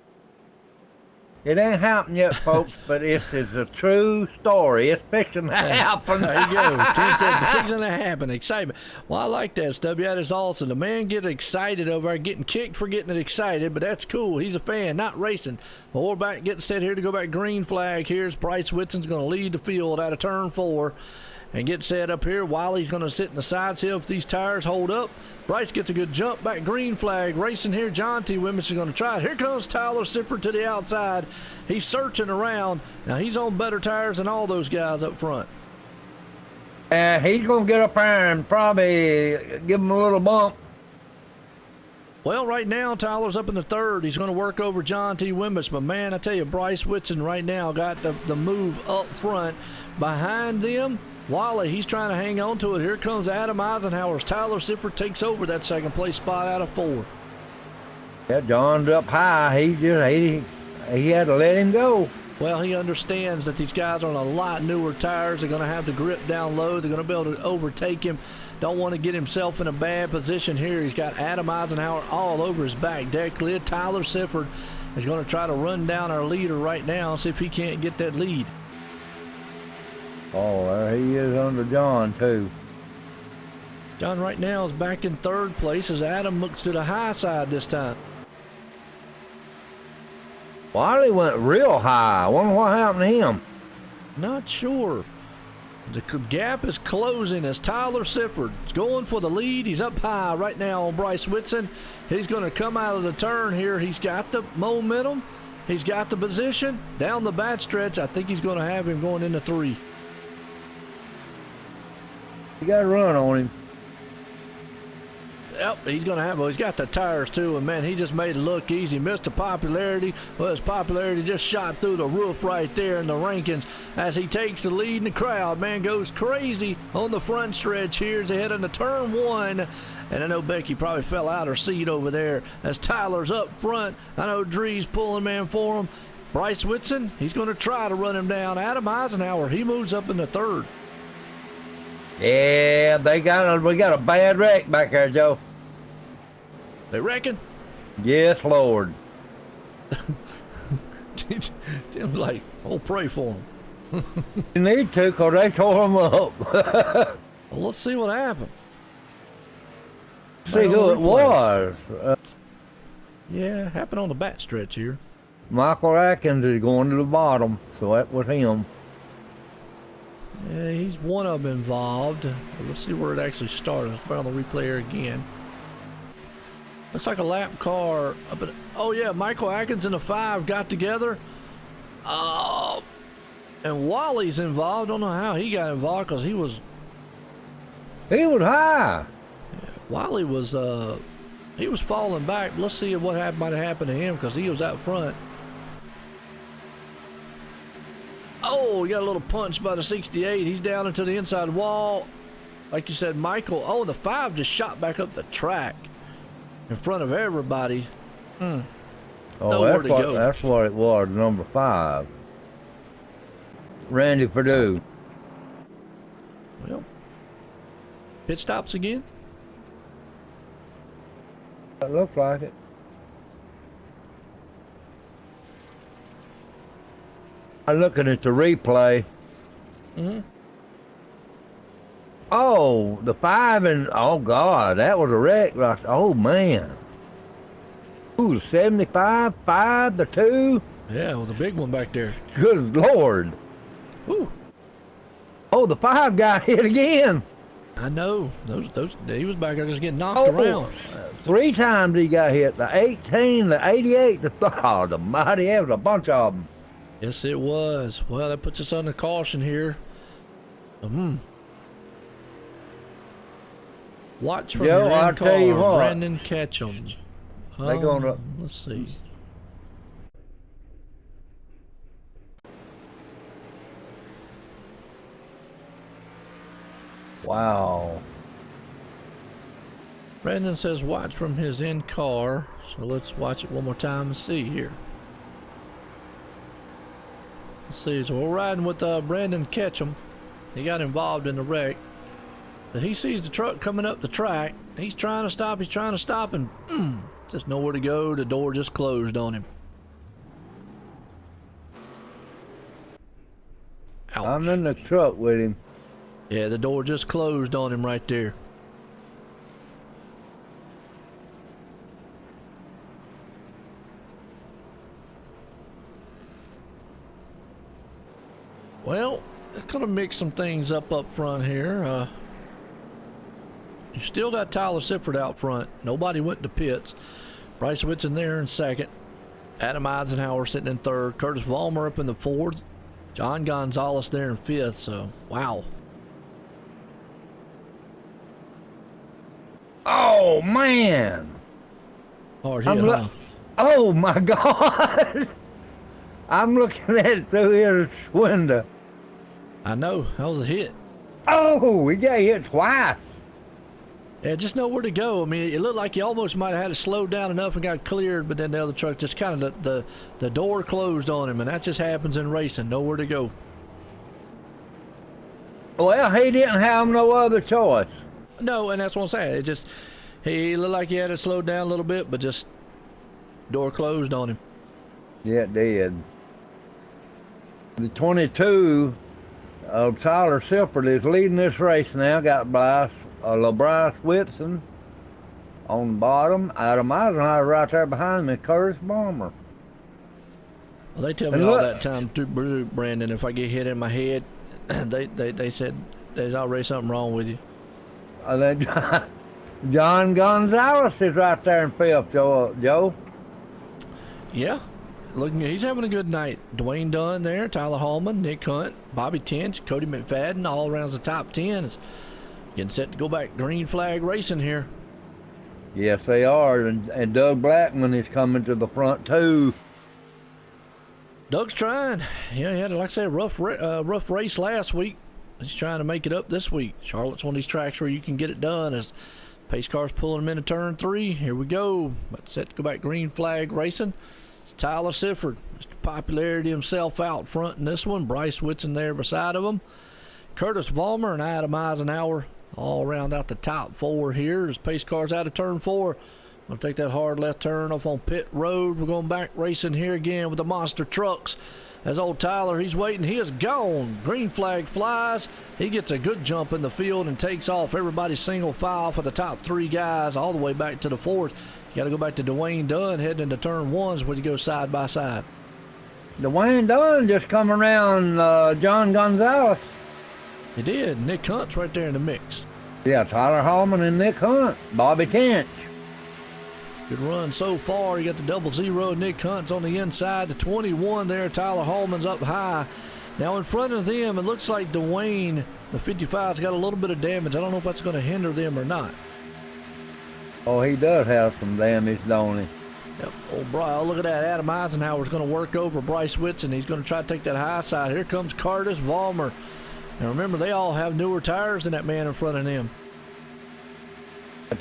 It ain't happened yet, folks, but it's a true story. It's fixing to happen. There you go. Tim said it's fixing to happen. Excitement. Well, I like that stuff. That is awesome. The man gets excited over there, getting kicked for getting it excited, but that's cool. He's a fan, not racing. Well, we're back getting set here to go back green flag. Here's Bryce Whitson's going to lead the field out of turn 4. And get set up here. Wiley's going to sit in the side hill if these tires hold up. Bryce gets a good jump back green flag. Racing here, John T. Wimmis is going to try it. Here comes Tyler Sifford to the outside. He's searching around. Now he's on better tires than all those guys up front. He's going to get up there and probably give him a little bump. Well, right now, Tyler's up in the 3rd. He's going to work over John T. Wimmis. But, man, I tell you, Bryce Whitson right now got the move up front. Behind them, Wally, he's trying to hang on to it. Here comes Adam Eisenhower's Tyler Sifford takes over that 2nd place spot out of 4. Yeah, John's up high. He had to let him go. Well, he understands that these guys are on a lot newer tires. They're going to have the grip down low. They're going to be able to overtake him. Don't want to get himself in a bad position here. He's got Adam Eisenhower all over his back. Dead clear. Tyler Sifford is going to try to run down our leader right now and see if he can't get that lead. Oh, there he is under John, too. John right now is back in 3rd place as Adam looks to the high side this time. Wiley went real high. I wonder what happened to him. Not sure. The gap is closing as Tyler Sifford is going for the lead. He's up high right now on Bryce Whitson. He's going to come out of the turn here. He's got the momentum. He's got the position. Down the back stretch, I think he's going to have him going into 3. You got to run on him. Yep, he's going to have, well, he's got the tires too, and man, he just made it look easy. Mr. Popularity, well, his popularity just shot through the roof right there in the rankings as he takes the lead in the crowd. Man goes crazy on the front stretch here as they head into turn 1. And I know Becky probably fell out her seat over there as Tyler's up front. I know Dree's pulling man for him. Bryce Whitson, he's going to try to run him down. Adam Eisenhower, he moves up in the 3rd. Yeah, we got a bad wreck back there, Joe. They reckon? Yes, Lord. Tim's like, oh, pray for him. You need to, because they tore him up. Well, let's see what happened. See who it was. Yeah, happened on the back stretch here. Michael Atkins is going to the bottom, so that was him. Yeah, he's one of them involved. Let's see where it actually started. Let's put on the replay again. Looks like a lap car. Oh, yeah, Michael Atkins and the 5 got together. And Wally's involved. Don't know how he got involved because he was high. Yeah, Wally was he was falling back. Let's see what might have happened to him because he was out front. Oh, he got a little punch by the 68. He's down into the inside wall. Like you said, Michael. Oh, the 5 just shot back up the track in front of everybody. Oh, nowhere to go. That's what it was, number 5. Randy Perdue. Well, pit stops again. It looks like it. I'm looking at the replay. Mm-hmm. Oh, the 5 and oh God, that was a wreck. Right? Oh man. Ooh, 75, 5, the 2. Yeah, well, the big one back there. Good Lord. Ooh. Oh, the 5 got hit again. I know. Those he was back there just getting knocked around. 3 times he got hit. The 18, the 88, the mighty, there was a bunch of them. Yes, it was. Well, that puts us under caution here. Watch from Joe, your I'll in-car, tell you what. Brandon Ketchum. They gonna. Let's see. Wow. Brandon says watch from his in-car. So let's watch it one more time and see here. Let's see. So we're riding with Brandon Ketchum. He got involved in the wreck. So he sees the truck coming up the track. He's trying to stop, and just nowhere to go. The door just closed on him. Ouch. I'm in the truck with him. Yeah, the door just closed on him right there. Well, it's gonna mix some things up front here. You still got Tyler Sifford out front. Nobody went to pits. Bryce Whitson there in second. Adam Eisenhower sitting in third. Curtis Vollmer up in the fourth. John Gonzalez there in fifth. So, wow. Oh man. Hard hit, huh? Oh my God. I'm looking at it through his window. I know. That was a hit. Oh, we got hit twice. Yeah, just nowhere to go. I mean, it looked like he almost might have had to slow down enough and got cleared, but then the other truck just kind of the door closed on him, and that just happens in racing. Nowhere to go. Well, he didn't have no other choice. No, and that's what I'm saying. It just he looked like he had to slow down a little bit, but just door closed on him. Yeah, it did. The 22 of Tyler Sifford is leading this race now. Got Bryce Whitson on the bottom. Adam Eisenhower right there behind me. Curtis Vollmer. Well, they tell me all that time too, Brandon. If I get hit in my head, they said there's already something wrong with you. John Gonzalez is right there in fifth, Joe. Yeah, he's having a good night. Dwayne Dunn there, Tyler Hallman, Nick Hunt, Bobby Tench, Cody McFadden, all around the top 10. Getting set to go back green flag racing here. Yes, they are, and Doug Blackman is coming to the front too. Doug's trying. Yeah, he had, like I said, a rough race last week. He's trying to make it up this week. Charlotte's one of these tracks where you can get it done as pace car's pulling him into turn 3. Here we go. About set to go back green flag racing. It's Tyler Sifford, Mr. Popularity himself out front in this one. Bryce Whitson there beside of him. Curtis Vollmer and Adam Eisenhower all round out the top 4 here as pace car's out of turn 4. Gonna take that hard left turn off on pit road. We're going back racing here again with the monster trucks. As old Tyler, he's waiting. He is gone. Green flag flies. He gets a good jump in the field and takes off. Everybody's single file for the top 3 guys all the way back to the 4th. You got to go back to Dwayne Dunn heading into turn 1s where you go side by side. Dwayne Dunn just come around John Gonzalez. He did. Nick Hunt's right there in the mix. Yeah, Tyler Hallman and Nick Hunt. Bobby Tench. Good run so far. You got the 00. Nick Hunt's on the inside. The 21 there. Tyler Hallman's up high. Now in front of them, it looks like Dwayne, the 55's got a little bit of damage. I don't know if that's going to hinder them or not. Oh, he does have some damage, don't he? Yep. Oh, Brian, look at that. Adam Eisenhower's going to work over Bryce Whitson. He's going to try to take that high side. Here comes Curtis Vollmer. And remember, they all have newer tires than that man in front of them.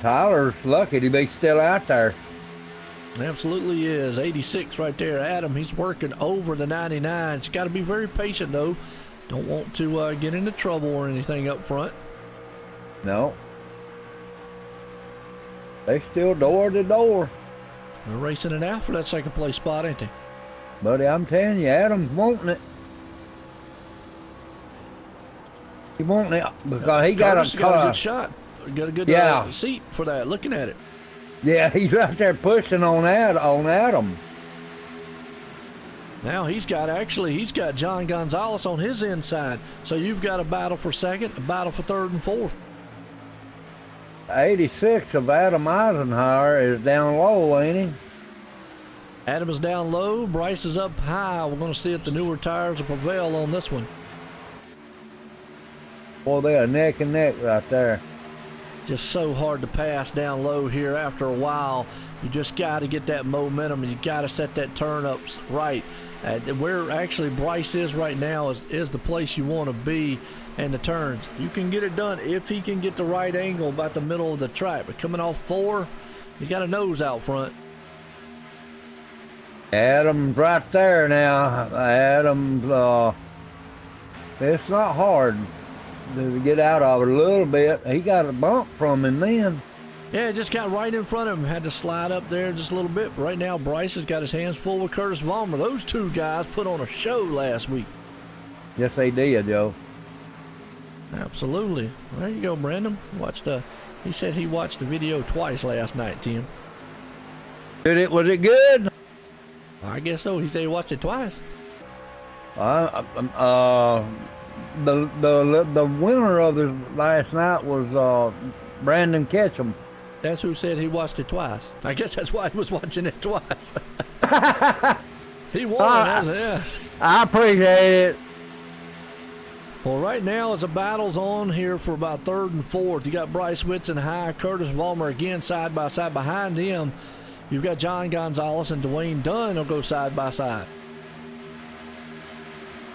Tyler's lucky to be still out there. Absolutely is. 86 right there. Adam, he's working over the 99. He's got to be very patient, though. Don't want to get into trouble or anything up front. No. They still door to door. They're racing it out for that second place spot, ain't they? Buddy, I'm telling you, Adam's wanting it. He wanting it because he got Curtis a got a car. good shot. Got a good seat for that, looking at it. Yeah, he's right there pushing on Adam. Now he's got John Gonzalez on his inside. So you've got a battle for second, a battle for third and fourth. 86 of Adam Eisenhower is down low, ain't he? Adam is down low. Bryce is up high. We're going to see if the newer tires will prevail on this one. Boy, they are neck and neck right there. Just so hard to pass down low here after a while. You just got to get that momentum, and you got to set that turn up right. Where actually Bryce is right now is the place you want to be in the turns. You can get it done if he can get the right angle about the middle of the track. But coming off 4, he's got a nose out front. Adam's right there now. Adam's, it's not hard to get out of it a little bit. He got a bump from him then. Yeah, just got right in front of him. Had to slide up there just a little bit. But right now, Bryce has got his hands full with Curtis Vollmer. Those two guys put on a show last week. Yes, they did, Joe. Absolutely. There you go, Brandon. He said he watched the video twice last night, Tim. Was it good? I guess so. He said he watched it twice. The winner of the last night was Brandon Ketchum. That's who said he watched it twice. I guess that's why he was watching it twice. He won, yeah. I appreciate it. Well, right now, as the battle's on here for about third and fourth, you got Bryce Whitson high, Curtis Vollmer again side by side. Behind him, you've got John Gonzalez and Dwayne Dunn will go side by side.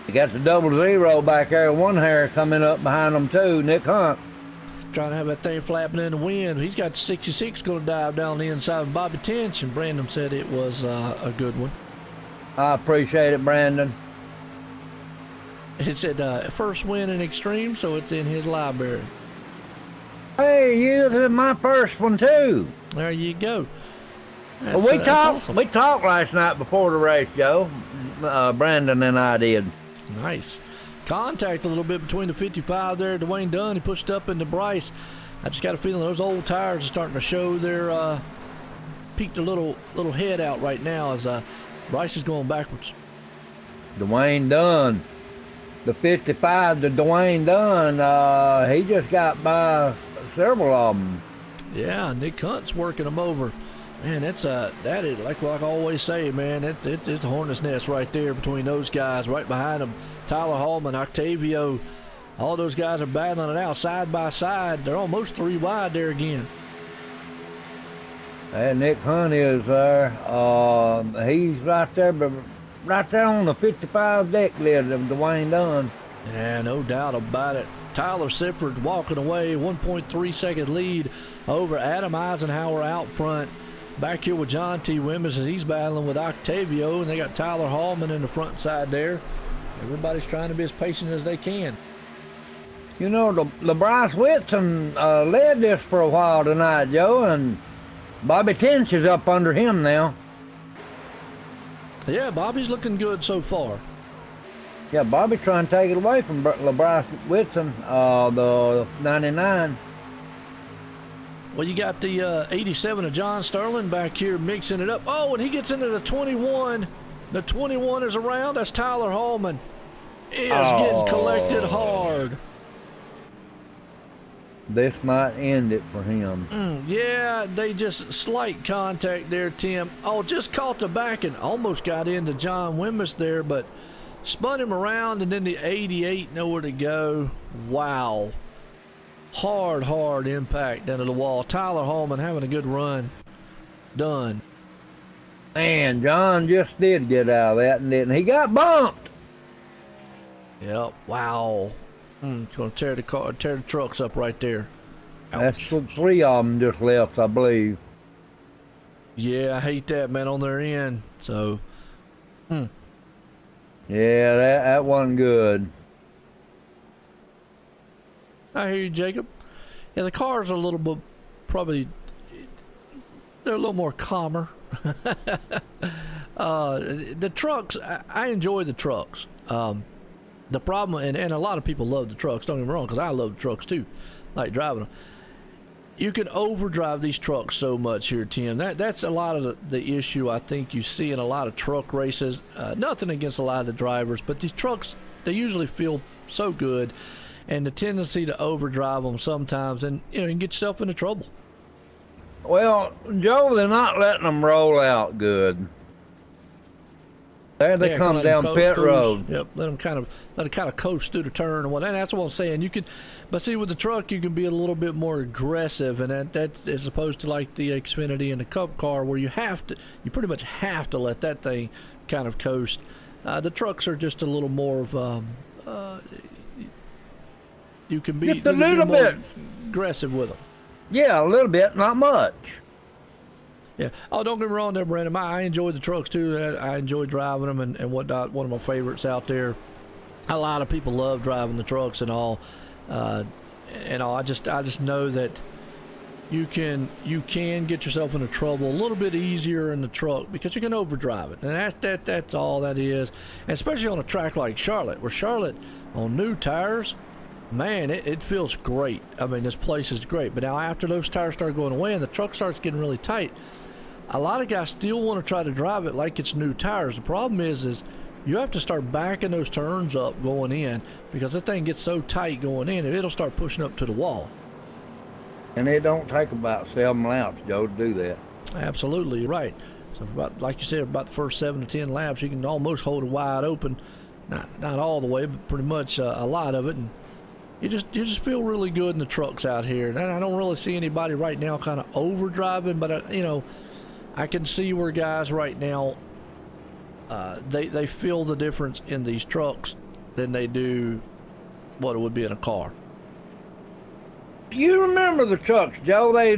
You got the 00 back there, one hair coming up behind them too, Nick Hunt. Trying to have that thing flapping in the wind. He's got 66 going to dive down the inside of Bobby Tench, and Brandon said it was a good one. I appreciate it, Brandon. It said first win in Extreme, so it's in his library. Hey, you did my first one too. There you go. We talked. Awesome. We talked last night before the race, Joe. Brandon and I did. Nice. Contact a little bit between the 55 there. Dwayne Dunn, he pushed up into Bryce. I just got a feeling those old tires are starting to show their peeked a little head out right now as Bryce is going backwards. Dwayne Dunn. The 55 to Dwayne Dunn, he just got by several of them. Yeah, Nick Hunt's working them over. Man, that is like I always say, man. It's a hornet's nest right there between those guys. Right behind them, Tyler Hallman, Octavio, all those guys are battling it out side by side. They're almost 3 wide there again. And Nick Hunt is there. He's right there, but right there on the 55 deck lid of Dwayne Dunn. Yeah, no doubt about it. Tyler Sifford walking away, 1.3 second lead over Adam Eisenhower out front. Back here with John T. Wimmis as he's battling with Octavio, and they got Tyler Hallman in the front side there. Everybody's trying to be as patient as they can. You know, the Bryce Whitson led this for a while tonight, Joe, and Bobby Tench is up under him now. Yeah, Bobby's looking good so far. Yeah, Bobby's trying to take it away from Bryce Whitson, the 99. Well, you got the 87 of John Sterling back here mixing it up. Oh, and he gets into the 21. The 21 is around. That's Tyler Hallman. Is getting collected hard. This might end it for him. Yeah, they just slight contact there, Tim. Oh, just caught the back and almost got into John Wimmis there, but spun him around, and then the 88 nowhere to go. Wow. Hard impact down to the wall. Tyler Hallman having a good run. Done. Man, John just did get out of that, and didn't he? Got bumped. Yep. Wow. It's going to tear the trucks up right there. Ouch. That's 3 of them just left, I believe. Yeah, I hate that, man, on their end. So, Yeah, that wasn't good. I hear you, Jacob. Yeah, the cars are a little bit, probably, they're a little more calmer. The trucks, I enjoy the trucks. The problem, and a lot of people love the trucks, don't get me wrong, because I love the trucks too, like driving them. You can overdrive these trucks so much here, Tim. That's a lot of the issue I think you see in a lot of truck races. Nothing against a lot of the drivers, but these trucks, they usually feel so good, and the tendency to overdrive them sometimes, and you can get yourself into trouble. Well, Joe, they're not letting them roll out good. There they come down pit road. Yep, let them kind of coast through the turn and whatnot. That's what I'm saying. You can, but see, with the truck, you can be a little bit more aggressive, and that's as opposed to like the Xfinity and the Cup car, where you pretty much have to let that thing kind of coast. The trucks are just a little more of you can be just a little bit aggressive with them. Yeah, a little bit, not much. Yeah. Oh, don't get me wrong there, Brandon. I enjoy the trucks too. I enjoy driving them and whatnot. One of my favorites out there. A lot of people love driving the trucks and all. I just know that you can get yourself into trouble a little bit easier in the truck because you can overdrive it, and that's all that is. And especially on a track like Charlotte, where Charlotte on new tires, man, it feels great. I mean, this place is great. But now after those tires start going away and the truck starts getting really tight, a lot of guys still want to try to drive it like it's new tires. The problem is you have to start backing those turns up going in, because that thing gets so tight going in, it'll start pushing up to the wall. And it don't take about 7 laps, Joe, to do that. Absolutely, you're right. So about, like you said, about the first 7 to 10 laps, you can almost hold it wide open. Not all the way, but pretty much a lot of it. And you just feel really good in the trucks out here. And I don't really see anybody right now kind of overdriving, but I can see where guys right now, they feel the difference in these trucks than they do what it would be in a car. You remember the trucks, Joe? They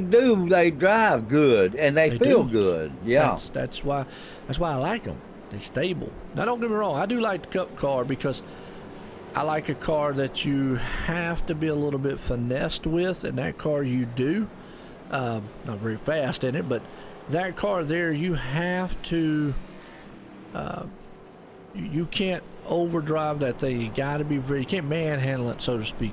drive good and they feel good. Yeah, that's why I like them. They're stable. Now don't get me wrong, I do like the Cup car because I like a car that you have to be a little bit finessed with, and that car you do. Not very fast in it, but that car there, you have to, you can't overdrive that thing. You got to be you can't manhandle it, so to speak.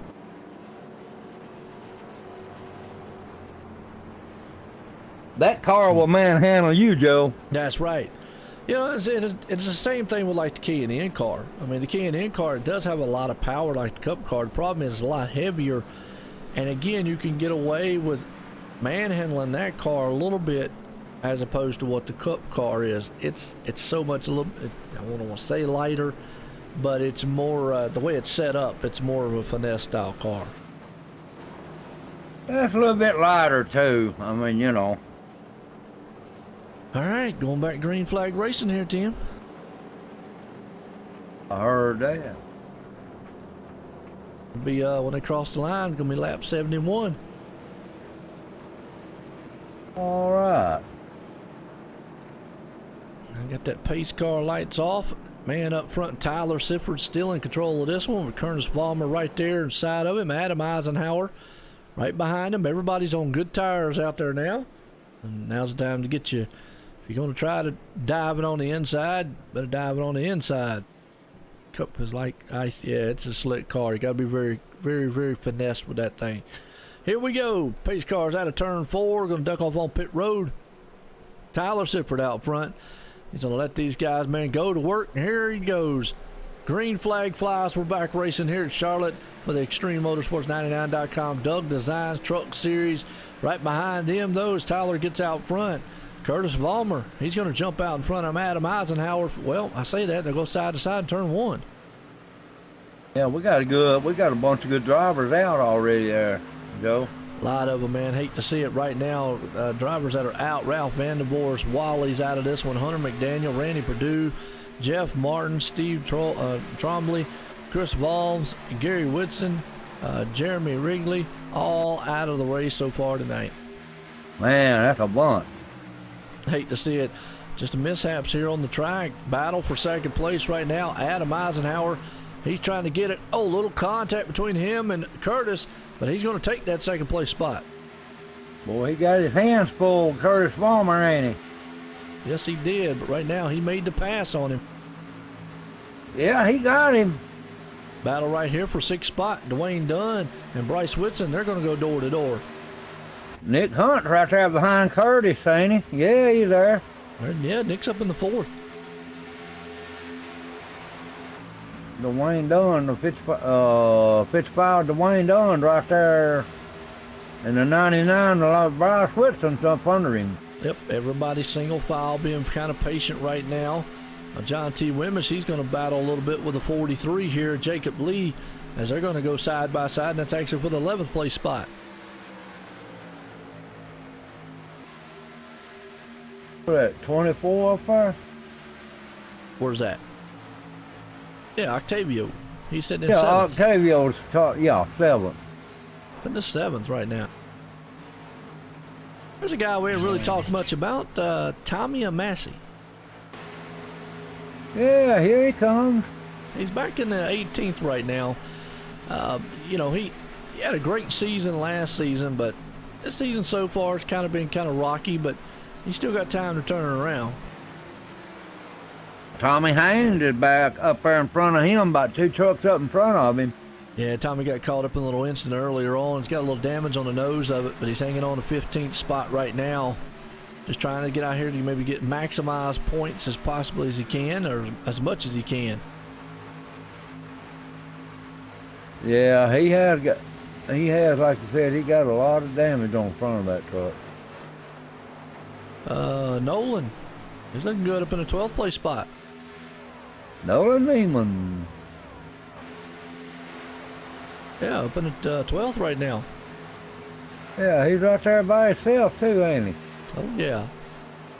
That car will manhandle you, Joe. That's right. It's the same thing with like the K&N car. I mean, the K&N car, it does have a lot of power like the Cup car. The problem is it's a lot heavier, and again, you can get away with manhandling that car a little bit as opposed to what the Cup car is. It's so much I don't want to say lighter, but it's more the way it's set up. It's more of a finesse style car. That's a little bit lighter too. I mean, All right, going back green flag racing here, Tim. I heard that. It'll be when they cross the line, it's gonna be lap 71. All right. I got that pace car lights off. Man up front, Tyler Sifford still in control of this one with Curtis Vollmer right there inside of him. Adam Eisenhower right behind him. Everybody's on good tires out there now. And now's the time to get you. If you're going to try to dive it on the inside, better dive it on the inside. Cup is like ice. Yeah, it's a slick car. You got to be very, very, very finessed with that thing. Here we go. Pace car's out of turn 4. Going to duck off on pit road. Tyler Sifford out front. He's going to let these guys, man, go to work. And here he goes. Green flag flies. We're back racing here at Charlotte for the Extreme Motorsports 99.com Doug Designs Truck Series. Right behind them, though, as Tyler gets out front. Curtis Vollmer, he's going to jump out in front of Adam Eisenhower. Well, I say that, they'll go side to side in turn 1. Yeah, we got a bunch of good drivers out already there, Joe. A lot of them, man. Hate to see it right now. Drivers that are out. Ralph Vandervoorst, Wally's out of this one. Hunter McDaniel, Randy Perdue, Jeff Martin, Steve Trombley, Chris Valms, Gary Whitson, Jeremy Wrigley, all out of the race so far tonight. Man, that's a bunch. Hate to see it. Just a mishaps here on the track. Battle for second place right now. Adam Eisenhower, he's trying to get it. Oh, little contact between him and Curtis, but he's going to take that second place spot. Boy, he got his hands full, Curtis Farmer, ain't he? Yes, he did, but right now he made the pass on him. Yeah, he got him. Battle right here for sixth spot. Dwayne Dunn and Bryce Whitson, they're going to go door to door. Nick Hunt's right there behind Curtis, ain't he? Yeah, he's there. Yeah, Nick's up in the fourth. Dwayne Dunn, the Fitzpatrick Dwayne Dunn right there. And the 99, Bryce Whitson's up under him. Yep, everybody single file being kind of patient right now. John T. Wimmish, he's going to battle a little bit with the 43 here, Jacob Lee, as they're going to go side by side, and that's actually for the 11th place spot. What, 24 up there? Where's that? Yeah, Octavio. He's sitting in Yeah, seventh. Octavio's top, yeah, 7th. In the seventh right now. There's a guy we haven't really talked much about, Tommy Amassi. Yeah, here he comes. He's back in the 18th right now. You know, he had a great season last season, but this season so far has kind of been kind of rocky, but he's still got time to turn it around. Tommy Haynes is back up there in front of him, about 2 trucks up in front of him. Yeah, Tommy got caught up in a little incident earlier on. He's got a little damage on the nose of it, but he's hanging on the 15th spot right now. Just trying to get out here to maybe get maximized points as possibly as he can, or as much as he can. Yeah, he has, like you said, he got a lot of damage on the front of that truck. Nolan, he's looking good up in the 12th place spot. Nolan Neiman. Yeah, up in the 12th right now. Yeah, he's right there by himself too, ain't he? Oh, yeah.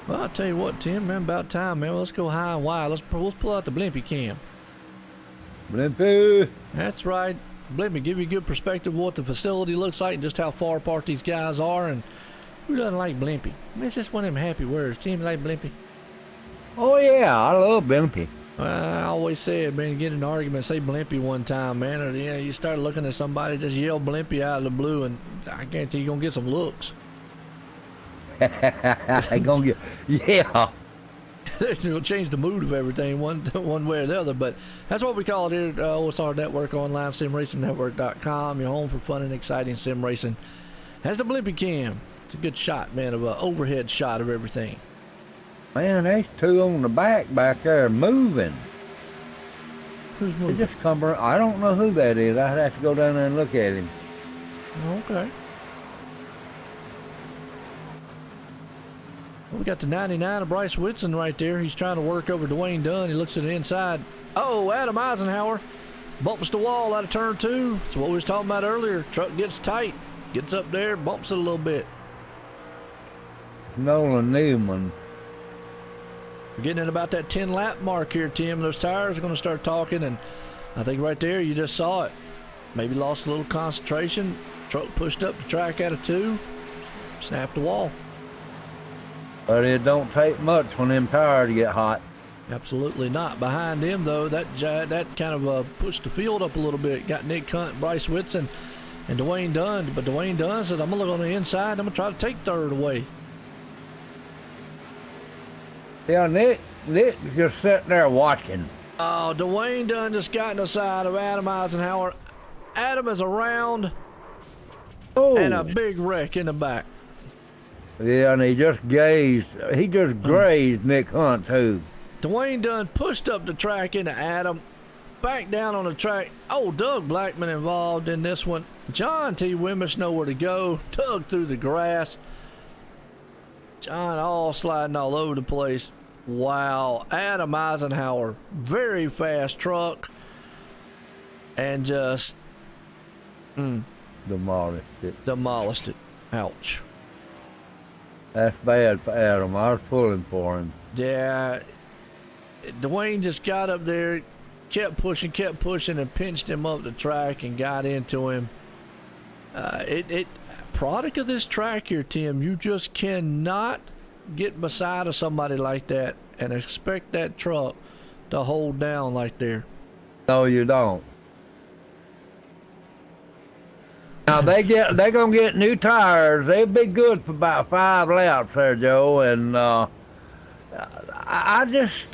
Well, I'll tell you what, Tim, man, about time, man. Let's go high and wide. Let's pull out the Blimpie cam. Blimpie. That's right. Blimpie, give you a good perspective of what the facility looks like and just how far apart these guys are. And who doesn't like Blimpie? I mean, it's just one of them happy words. Tim, like Blimpie? Oh, yeah, I love Blimpie. I always said, man, get in an argument, say Blimpie one time, man. Or, yeah, you start looking at somebody, just yell Blimpie out of the blue, and I guarantee you're going to get some looks. I gonna get, yeah. It'll change the mood of everything one way or the other, but that's what we call it here at OSR Network Online, SimRacingNetwork.com. Your home for fun and exciting sim racing. Has the Blimpie cam. It's a good shot, man, of an overhead shot of everything. Man, there's 2 on the back there moving. Who's They moving? just come around. I don't know who that is. I'd have to go down there and look at him. Okay. Well, we got the 99 of Bryce Whitson right there. He's trying to work over Dwayne Dunn. He looks to the inside. Oh, Adam Eisenhower bumps the wall out of turn 2. That's what we was talking about earlier. Truck gets tight, gets up there, bumps it a little bit. Nolan Neiman. We're getting in about that 10 lap mark here, Tim. Those tires are going to start talking, and I think right there you just saw it. Maybe lost a little concentration. Truck pushed up the track out of 2, snapped the wall. But it don't take much when them tires get hot. Absolutely not. Behind him, though, that kind of pushed the field up a little bit. Got Nick Hunt, Bryce Whitson, and Dwayne Dunn. But Dwayne Dunn says, I'm going to look on the inside, and I'm going to try to take third away. Yeah, Nick just sitting there watching. Oh, Dwayne Dunn just got in the side of Adam Eisenhower. Adam is around, and a big wreck in the back. Yeah, and he just grazed Nick Hunt too. Dwayne Dunn pushed up the track into Adam, back down on the track. Oh, Doug Blackman involved in this one. John T. Wimmish nowhere to go. Doug through the grass. John all sliding all over the place. Wow. Adam Eisenhower, very fast truck. And just demolished it. Ouch. That's bad for Adam. I was pulling for him. Yeah. Dwayne just got up there, kept pushing, and pinched him up the track and got into him. Product of this track here, Tim, you just cannot get beside of somebody like that and expect that truck to hold down like there. No, you don't. Now they're gonna get new tires. They'll be good for about 5 laps there, Joe. And I just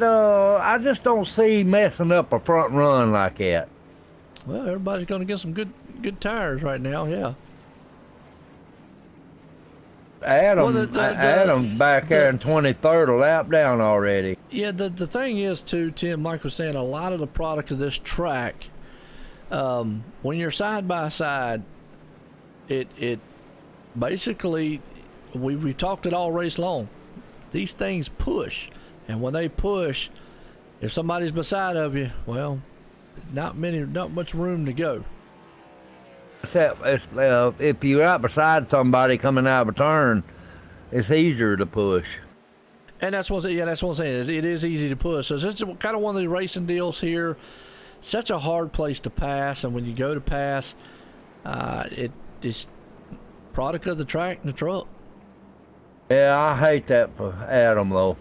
don't see messing up a front run like that. Well, everybody's gonna get some good tires right now. Yeah. Adam's back there in 23rd, a lap down already. Yeah, the thing is too, Tim, Mike was saying, a lot of the product of this track, when you're side by side, it basically, we've talked it all race long. These things push, and when they push, if somebody's beside of you, well, not much room to go. If you're right beside somebody coming out of a turn, it's easier to push. And that's what I'm saying. It is easy to push. So it's kind of one of the racing deals here. Such a hard place to pass, and when you go to pass, it's product of the track and the truck. Yeah, I hate that for Adam though.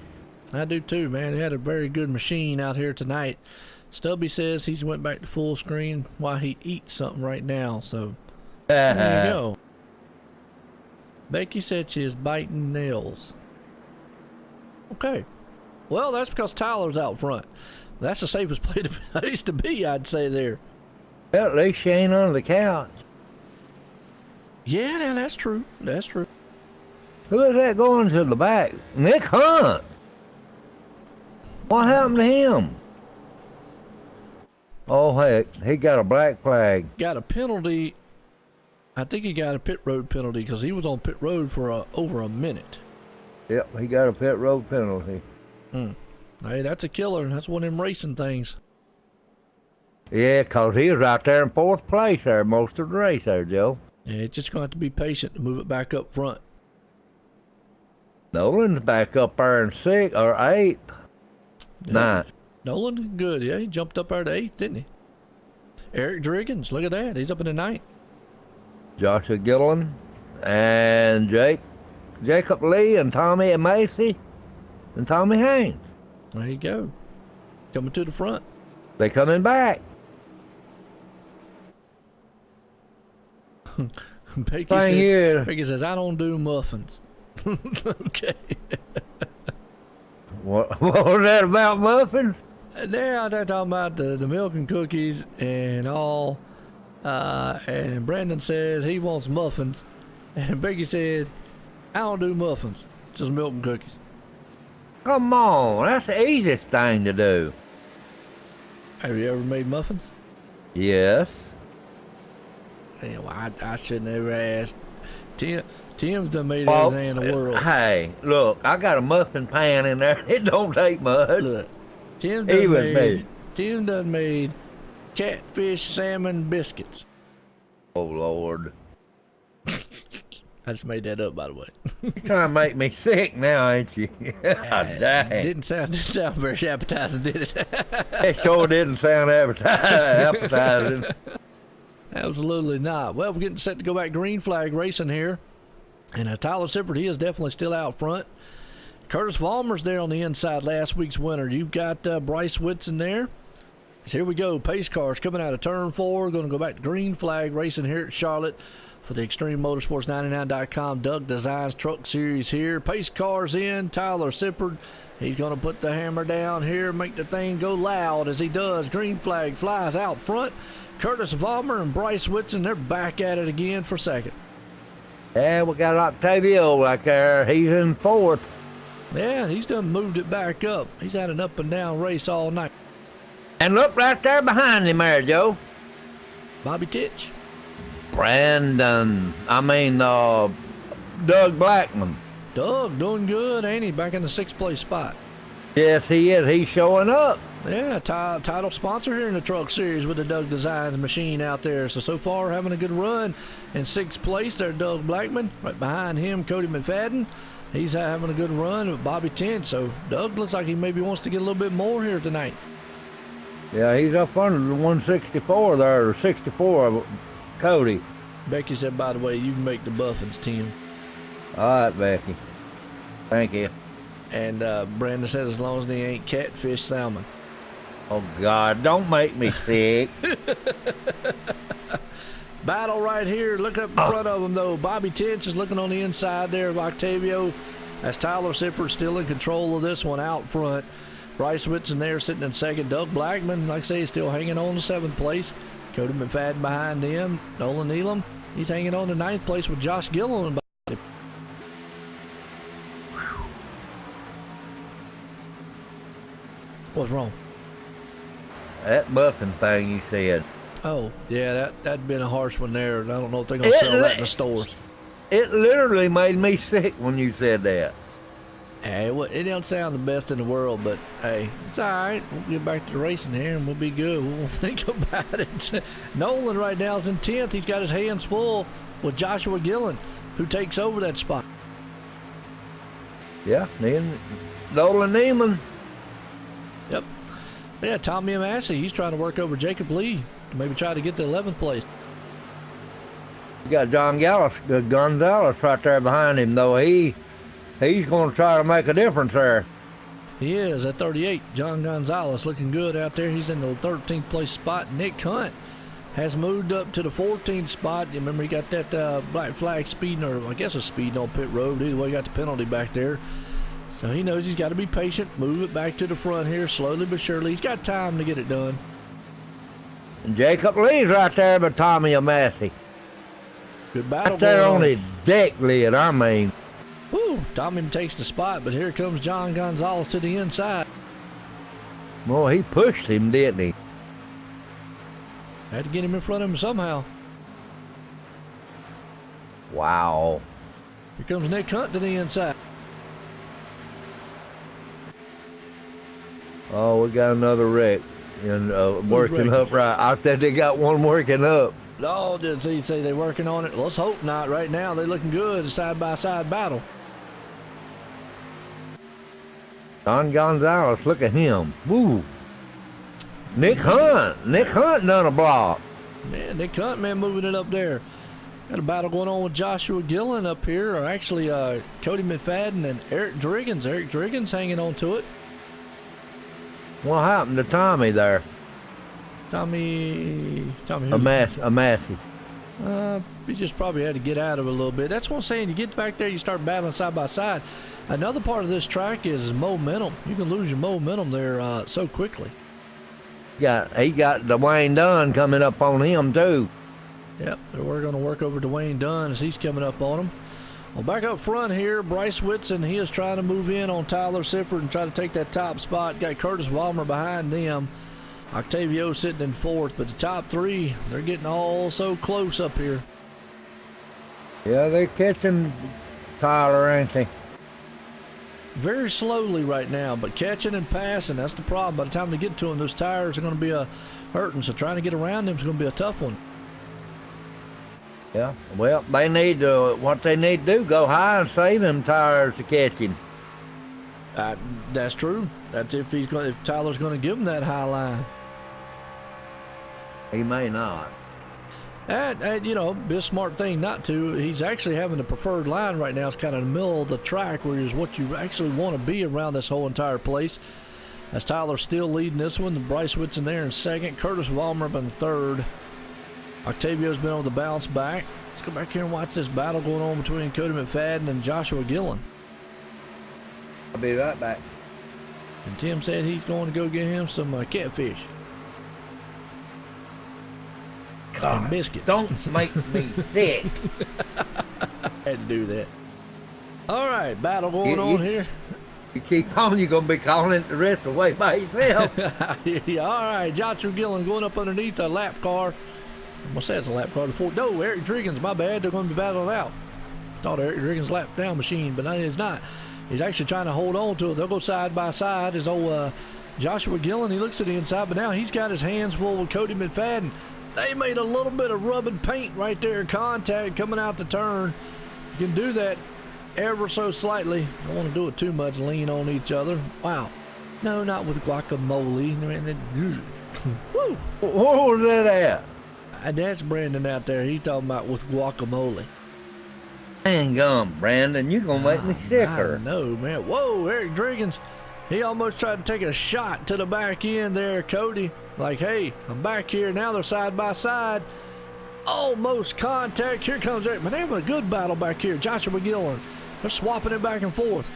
I do too, man. He had a very good machine out here tonight. Stubby says he's went back to full screen while he eats something right now. So there you go. Becky said she is biting nails. Okay. Well, that's because Tyler's out front. That's the safest place to be, I'd say there. Well, at least she ain't under the couch. Yeah, that's true. That's true. Who is that going to the back? Nick Hunt. What happened to him? Oh, heck, he got a black flag. Got a penalty. I think he got a pit road penalty because he was on pit road for over a minute. Yep, he got a pit road penalty. Hey, that's a killer. That's one of them racing things. Yeah, 'cause he was out there in 4th place there most of the race there, Joe. Yeah, it's just going to have to be patient to move it back up front. Nolan's back up there in 6th or 8th. Yeah. 9th. Nolan, good. Yeah, he jumped up there to 8th, didn't he? Eric Driggins, look at that. He's up in the 9th. Joshua Gillen and Jacob Lee and Tommy Macy and Tommy Haynes. There you go. Coming to the front. They coming back. Becky says, I don't do muffins. Okay. What was that about muffins? They're talking about the milk and cookies and all. And Brandon says he wants muffins. And Becky said, I don't do muffins, just milk and cookies. Come on, that's the easiest thing to do. Have you ever made muffins? Yes. Yeah, well, I shouldn't have asked. Tim's done made everything in the world. Hey, look, I got a muffin pan in there. It don't take much. Look, Tim done made catfish salmon biscuits. Oh, Lord. I just made that up, by the way. You're trying to make me sick now, ain't you? Dang. Didn't sound very appetizing, did it? It sure didn't sound appetizing. Absolutely not. Well, we're getting set to go back green flag racing here. And Tyler Sippert, he is definitely still out front. Curtis Vollmer's there on the inside, last week's winner. You've got Bryce Whitson there. So here we go. Pace cars coming out of turn 4. Going to go back to green flag racing here at Charlotte for the Extreme Motorsports 99.com Doug Designs Truck Series here. Pace cars in. Tyler Sippert, he's going to put the hammer down here, make the thing go loud as he does. Green flag flies out front. Curtis Vollmer and Bryce Whitson, they're back at it again for second. Yeah, we got Octavio back there. He's in 4th. Yeah, he's done moved it back up. He's had an up and down race all night. And look right there behind him there, Joe. Bobby Titch. Doug Blackman. Doug doing good, ain't he? Back in the 6th place spot. Yes, he is. He's showing up. Yeah, title sponsor here in the Truck Series with the Doug Designs machine out there. So far, having a good run. In 6th place there, Doug Blackman. Right behind him, Cody McFadden. He's having a good run with Bobby Tint. So Doug looks like he maybe wants to get a little bit more here tonight. Yeah, he's up under the 164 there, or 64 of Cody. Becky said, by the way, you can make the muffins, Tim. All right, Becky. Thank you. And Brandon says as long as they ain't catfish salmon. Oh, God, don't make me sick. Battle right here. Look up in front of him, though. Bobby Tench is looking on the inside there of Octavio. As Tyler Sifford still in control of this one out front. Bryce Whitson there sitting in second. Doug Blackman, like I say, is still hanging on to 7th place. Cody McFadden behind him. Nolan Nealon, he's hanging on to 9th place with Josh Gillen. What's wrong? That muffin thing you said. Oh, yeah, that'd been a harsh one there. I don't know if they're going to sell that in the stores. It literally made me sick when you said that. Hey, it don't sound the best in the world, but hey, it's all right. We'll get back to the racing here, and we'll be good. We'll think about it. Nolan right now is in 10th. He's got his hands full with Joshua Gillen, who takes over that spot. Yeah, then Nolan Neiman. Yep. Yeah, Tommy Massey, he's trying to work over Jacob Lee to maybe try to get the 11th place. You got John Gonzalez right there behind him, though. He's going to try to make a difference there. He is at 38. John Gonzalez looking good out there. He's in the 13th place spot. Nick Hunt has moved up to the 14th spot. You remember he got that black flag speeding, or I guess a speeding on pit road. Either way, he got the penalty back there. So he knows he's got to be patient, move it back to the front here slowly but surely. He's got time to get it done. And Jacob Lee's right there by Tommy Massey. Good battle right there going on his deck lid, I mean. Woo, Tommy takes the spot, but here comes John Gonzalez to the inside. Well, he pushed him, didn't he? Had to get him in front of him somehow. Wow. Here comes Nick Hunt to the inside. Oh, we got another wreck. And working up right. I said they got one working up. Oh, did he say they're working on it? Let's hope not. Right now, they're looking good. Side-by-side battle. Don Gonzalez, look at him. Woo. Nick Hunt. Nick Hunt done a block. Man, Nick Hunt, man, moving it up there. Got a battle going on with Joshua Gillen up here, or actually Cody McFadden and Eric Driggins. Eric Driggins hanging on to it. What happened to Tommy there? Tommy who? A Massey. He just probably had to get out of it a little bit. That's what I'm saying. You get back there, you start battling side by side. Another part of this track is momentum. You can lose your momentum there so quickly. He got Dwayne Dunn coming up on him too. Yep, we're going to work over Dwayne Dunn as he's coming up on him. Well, back up front here, Bryce Whitson, he is trying to move in on Tyler Sifford and try to take that top spot. Got Curtis Vollmer behind them. Octavio sitting in 4th, but the top 3, they're getting all so close up here. Yeah, they're catching Tyler, ain't they? Very slowly right now, but catching and passing, that's the problem. By the time they get to him, those tires are going to be hurting, so trying to get around them is going to be a tough one. Yeah, well, they need to, what they need to do, go high and save them tires to catch him. That's true. That's if Tyler's going to give him that high line. He may not. And you know, be a smart thing not to. He's actually having the preferred line right now. It's kind of in the middle of the track, where is what you actually want to be around this whole entire place. As Tyler's still leading this one, the Bryce Whitson there in 2nd, Curtis Vollmer in 3rd. Octavio's been able to bounce back. Let's go back here and watch this battle going on between Cody McFadden and Joshua Gillen. I'll be right back. And Tim said he's going to go get him some catfish. God, and biscuit. Don't make me sick. Had to do that. All right, battle going on here. You keep calling, you're going to be calling it the rest of the way by yourself. Yeah, all right, Joshua Gillen going up underneath a lap car. I'm going to say it's a lap car. No, Eric Driggins, my bad. They're going to be battling out. Thought Eric Driggins' lap down machine, but it's not. He's actually trying to hold on to it. They'll go side by side. His old Joshua Gillen, he looks to the inside, but now he's got his hands full with Cody McFadden. They made a little bit of rubbing paint right there, contact coming out the turn. You can do that ever so slightly. Don't want to do it too much, lean on each other. Wow. No, not with guacamole. Woo. What was that at? That's Brandon out there. He's talking about with guacamole. Hang on, Brandon. You're going to make me sicker. I know, man. Whoa, Eric Driggins. He almost tried to take a shot to the back end there, Cody. Like, hey, I'm back here. Now they're side by side. Almost contact. Here comes Eric. Man, they're having a good battle back here. Joshua McGillen. They're swapping it back and forth.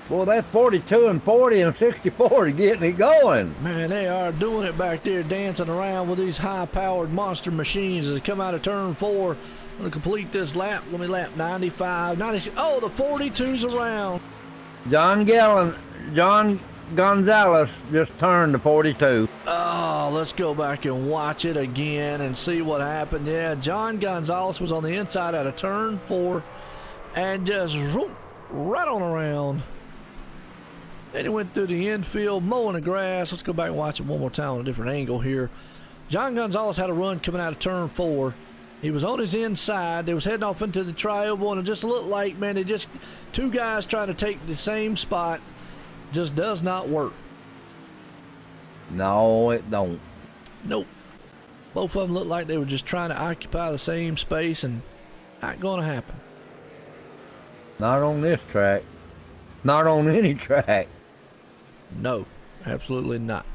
Boy, that's 42 and 40 and 64 is getting it going. Man, they are doing it back there, dancing around with these high-powered monster machines as they come out of turn 4. I'm going to complete this lap. Let me lap 95, 96. Oh, the 42's around. John Gonzalez just turned to 42. Oh, let's go back and watch it again and see what happened. Yeah, John Gonzalez was on the inside out of turn 4 and just right on around. Then he went through the infield, mowing the grass. Let's go back and watch it one more time on a different angle here. John Gonzalez had a run coming out of turn 4. He was on his inside. They was heading off into the tri-oval, and it just looked like, man, they just two guys trying to take the same spot. Just does not work. No, it don't. Nope. Both of them looked like they were just trying to occupy the same space, and not going to happen. Not on this track. Not on any track. No, absolutely not.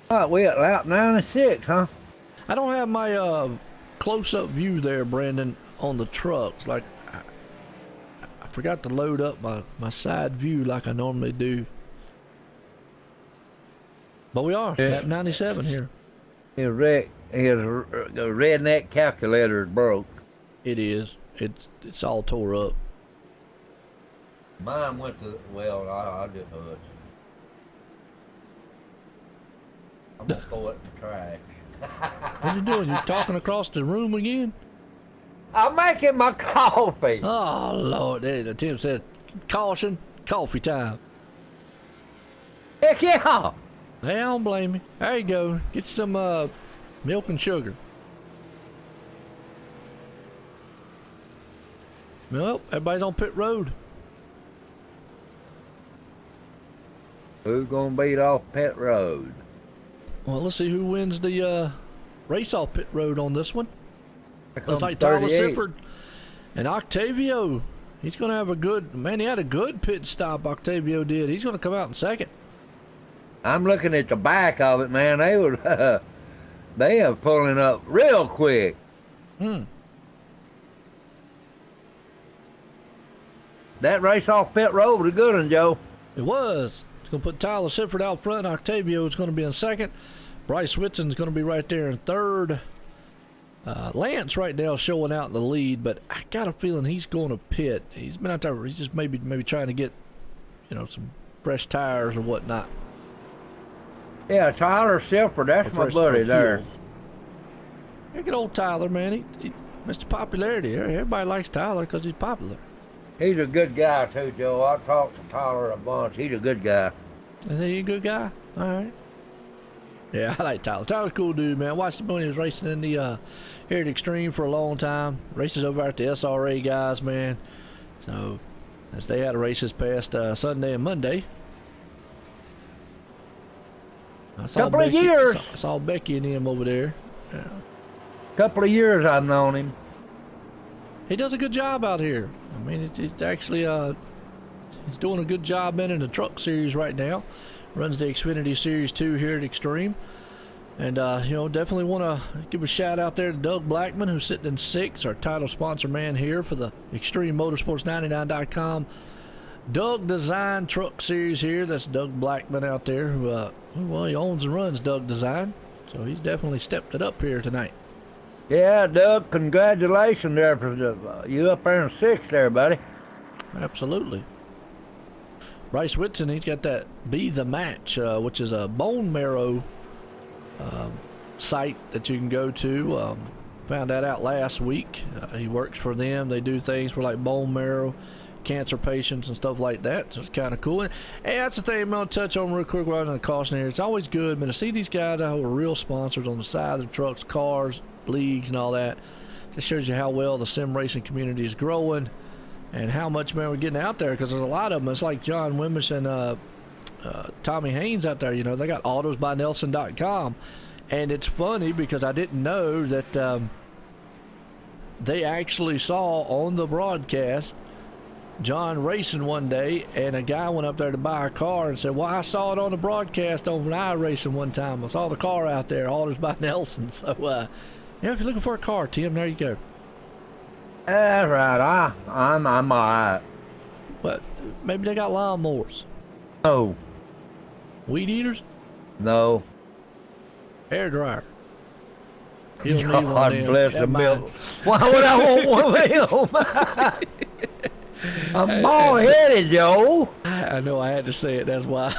All right, we at lap 96, huh? I don't have my close-up view there, Brandon, on the trucks. Like, I forgot to load up my side view like I normally do. But we are at 97 here. His redneck calculator is broke. It is. It's all tore up. Mine went to, well, I just hush. I'm going to throw it in the trash. What you doing? You talking across the room again? I'm making my coffee. Oh, Lord. There, Tim said, caution, coffee time. Heck yeah. Hey, I don't blame you. There you go. Get some milk and sugar. Well, everybody's on pit road. Who's going to beat off pit road? Well, let's see who wins the race off pit road on this one. Looks like 38. Tyler Sifford and Octavio. He's going to have a good, man, he had a good pit stop, Octavio did. He's going to come out in second. I'm looking at the back of it, man. They were, they are pulling up real quick. That race off pit road was a good one, Joe. It was. It's going to put Tyler Sifford out front. Octavio is going to be in second. Bryce Whitson's going to be right there in third. Lance right now showing out in the lead, but I got a feeling he's going to pit. He's been out there. He's just maybe trying to get, some fresh tires or whatnot. Yeah, Tyler Sifford, that's my buddy there. Look at old Tyler, man. He Mr. Popularity. Everybody likes Tyler because he's popular. He's a good guy too, Joe. I talked to Tyler a bunch. He's a good guy. Is he a good guy? All right. Yeah, I like Tyler. Tyler's a cool dude, man. I watched him when he was racing in the here at Extreme for a long time. Races over at the SRA guys, man. So, as they had a race this past Sunday and Monday. Couple of years. I saw Becky and him over there. Yeah. Couple of years I've known him. He does a good job out here. I mean, it's actually he's doing a good job in the truck series right now. Runs the Xfinity Series 2 here at Extreme. And, definitely want to give a shout out there to Doug Blackman, who's sitting in 6th, our title sponsor man here for the Extreme Motorsports 99.com Doug Design Truck Series here. That's Doug Blackman out there who, he owns and runs Doug Design. So he's definitely stepped it up here tonight. Yeah, Doug, congratulations there for you up there in 6th there, buddy. Absolutely. Bryce Whitson, he's got that Be The Match, which is a bone marrow site that you can go to. Found that out last week. He works for them. They do things for like bone marrow, cancer patients and stuff like that. So it's kind of cool. And that's the thing I'm going to touch on real quick while I'm in the cautionary. It's always good, man, to see these guys out who are real sponsors on the side of the trucks, cars, leagues, and all that. Just shows you how well the sim racing community is growing. And how much, man, we're getting out there, because there's a lot of them. It's like John Wimbish and Tommy Haynes out there. They got autosbynelson.com. And it's funny because I didn't know that, they actually saw on the broadcast John racing one day, and a guy went up there to buy a car and said, well, I saw it on the broadcast over an iRacing one time. I saw the car out there, orders by Nelson. So, yeah, if you're looking for a car, Tim, there you go. That's right. I'm all right. But maybe they got lawnmowers. No, Weed eaters? no. Hair dryer. You don't need one God of them. bless That the mine. milk. Why would I want one of them? I'm bald-headed, Joe. I know I had to say it, that's why.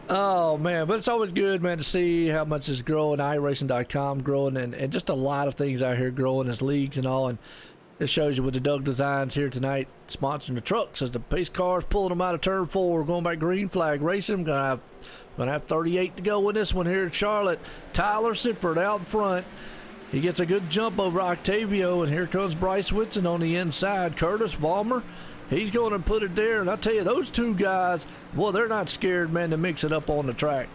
Oh, man, but it's always good, man, to see how much is growing, iRacing.com growing, and just a lot of things out here growing as leagues and all. And this shows you with the Doug Designs here tonight, sponsoring the trucks as the pace cars pulling them out of turn 4. We're going back green flag racing. Gonna have 38 to go in this one here at Charlotte. Tyler Sippert out in front. He gets a good jump over Octavio, and here comes Bryce Whitson on the inside. Curtis Vollmer, he's going to put it there. And I tell you, those two guys, boy, they're not scared, man, to mix it up on the track.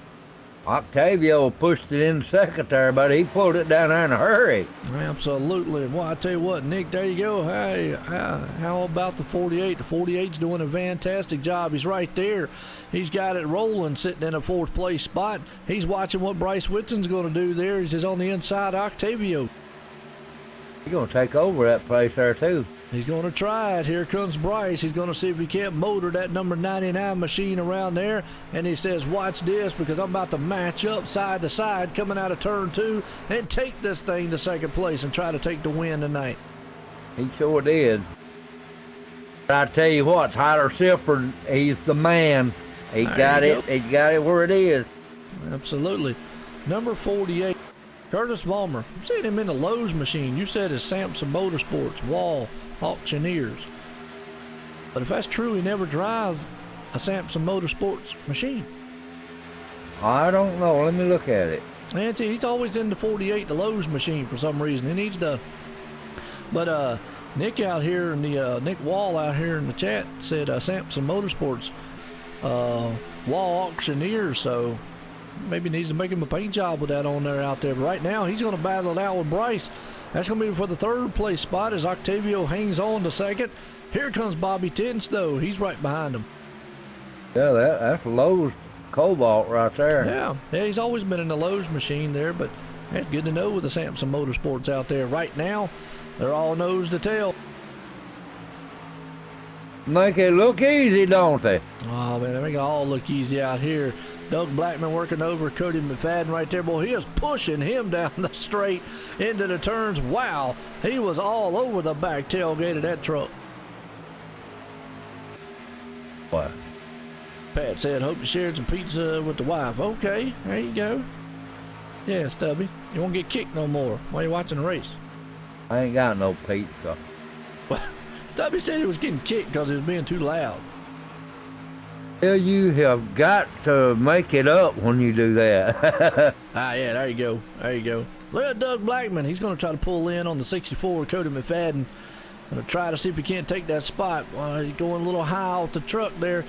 Octavio pushed it in second there, but he pulled it down there in a hurry. Absolutely. Well, I tell you what, Nick, there you go. Hey, how about the 48? The 48's doing a fantastic job. He's right there. He's got it rolling, sitting in a 4th place spot. He's watching what Bryce Whitson's going to do there. He's on the inside, Octavio. He's going to take over that place there, too. He's going to try it. Here comes Bryce. He's going to see if he can't motor that number 99 machine around there. And he says, watch this, because I'm about to match up side to side coming out of turn 2 and take this thing to 2nd place and try to take the win tonight. He sure did. But I tell you what, Tyler Sippert, he's the man. He got it. He got it where it is. Absolutely. Number 48, Curtis Vollmer. I'm seeing him in the Lowe's machine. You said it's Samson Motorsports, Wall, Auctioneers. But if that's true, he never drives a Samson Motorsports machine. I don't know. Let me look at it. And he's always in the 48, the Lowe's machine for some reason. He needs to. But Nick out here in the Nick Wall out here in the chat said Samson Motorsports, Wall Auctioneers. So maybe needs to make him a paint job with that on there out there. But right now, he's going to battle it out with Bryce. That's going to be for the 3rd place spot as Octavio hangs on to 2nd. Here comes Bobby Tins, though. He's right behind him. Yeah, that's Lowe's Cobalt right there. Yeah, he's always been in the Lowe's machine there, but that's good to know with the Samson Motorsports out there. Right now, they're all nose to tail. Make it look easy, don't they? Oh, man, they make it all look easy out here. Doug Blackman working over Cody McFadden right there. Boy, he is pushing him down the straight into the turns. Wow, he was all over the back tailgate of that truck. What? Pat said, hope you shared some pizza with the wife. Okay, there you go. Yeah, Stubby, you won't get kicked no more while you're watching the race. I ain't got no pizza. Well, Stubby said he was getting kicked because he was being too loud. Well, you have got to make it up when you do that. Yeah, there you go. There you go. Look at Doug Blackman. He's going to try to pull in on the 64, Cody McFadden. Going to try to see if he can't take that spot. He's going a little high off the truck there.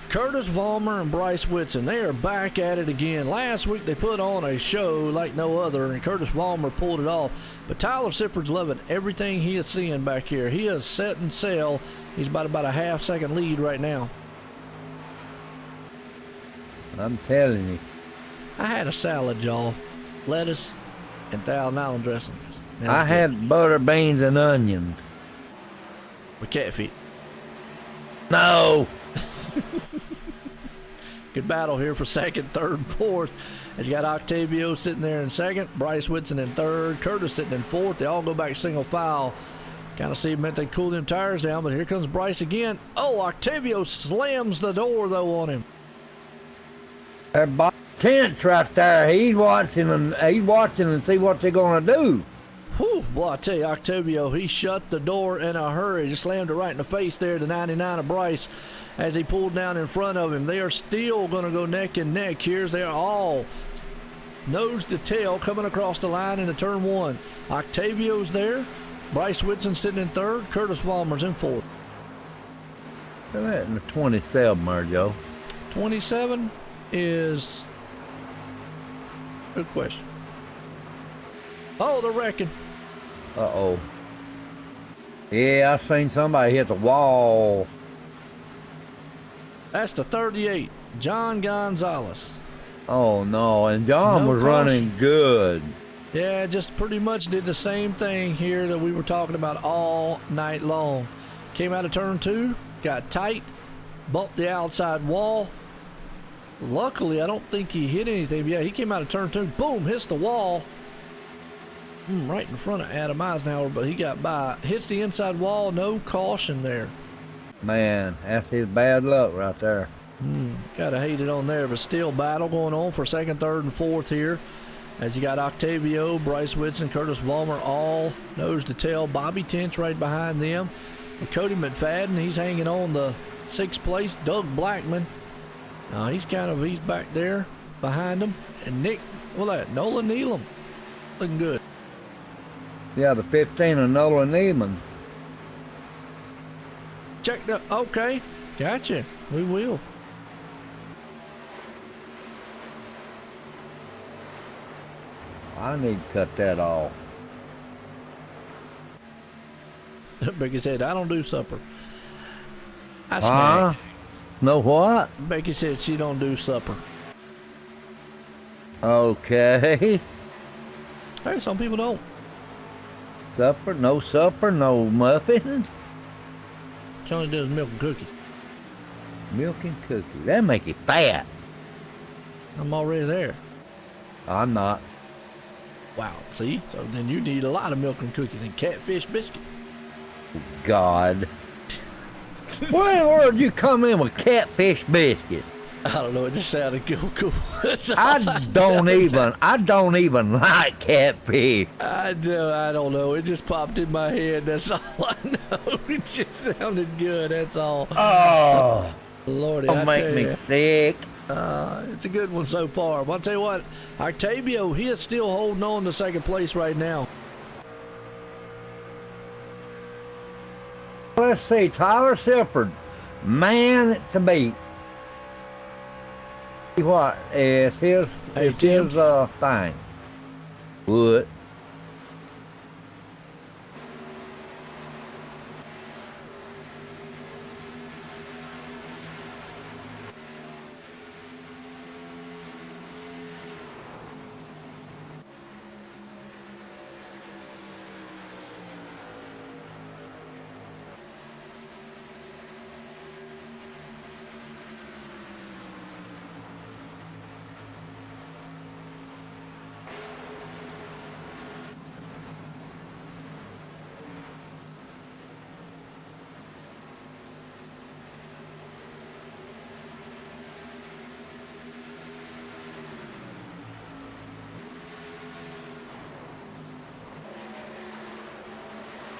Curtis Vollmer and Bryce Whitson, they are back at it again. Last week they put on a show like no other, and Curtis Vollmer pulled it off. But Tyler Sippert's loving everything he is seeing back here. He is setting sail. He's about a half-second lead right now. I'm telling you. I had a salad, y'all. Lettuce and Thousand Island dressing. I had butter, beans, and onions. With cat feet. No. Good battle here for 2nd, 3rd, 4th. As you got Octavio sitting there in 2nd, Bryce Whitson in 3rd, Curtis sitting in 4th. They all go back single file. Kind of see meant they cool them tires down, but here comes Bryce again. Oh, Octavio slams the door, though, on him. That Bob Tent's right there. He's watching and see what they're going to do. Whew, boy, I tell you, Octavio, he shut the door in a hurry. Just slammed it right in the face there, the 99 of Bryce, as he pulled down in front of him. They are still going to go neck and neck here. They're all nose to tail coming across the line into turn 1. Octavio's there. Bryce Whitson sitting in 3rd. Curtis Vollmer's in 4th. Look at that in the 27 there, Joe. 27 is... Good question. Oh, they're wrecking. Uh-oh. Yeah, I seen somebody hit the wall. That's the 38, John Gonzalez. Oh, no. And John No was caution. running good. Yeah, just pretty much did the same thing here that we were talking about all night long. Came out of turn 2, got tight, bumped the outside wall. Luckily, I don't think he hit anything. Yeah, he came out of turn 2, boom, hits the wall. Right in front of Adam Eisenhower, but he got by. Hits the inside wall, no caution there. Man, that's his bad luck right there. Gotta hate it on there, but still battle going on for second, third, and fourth here. As you got Octavio, Bryce Whitson, Curtis Vollmer, all nose to tail. Bobby Tench right behind them. And Cody McFadden, he's hanging on the 6th place. Doug Blackman, he's back there behind him. And Nick, Nolan Neelam, looking good. Yeah, the 15 of Nolan Neiman. Checked up. Okay, gotcha. We will. I need to cut that off. Becky said, I don't do supper. I Huh? snack. No what? Becky said she don't do supper. Okay. Hey, some people don't. Supper, no muffins. She only does milk and cookies. Milk and cookies. That make you fat. I'm already there. I'm not. Wow, see? So then you need a lot of milk and cookies and catfish biscuits. God. Where in the world did you come in with catfish biscuits? I don't know, it just sounded cool. I don't even like catfish. I don't know, it just popped in my head, that's all I know. It just sounded good, that's all. Oh, Lordy, don't I make tell me ya. sick. It's a good one so far. But I'll tell you what, Octavio, he is still holding on to second place right now. Let's see, Tyler Silford, man to beat. What is his? Hey, It's Tim. his thing. What?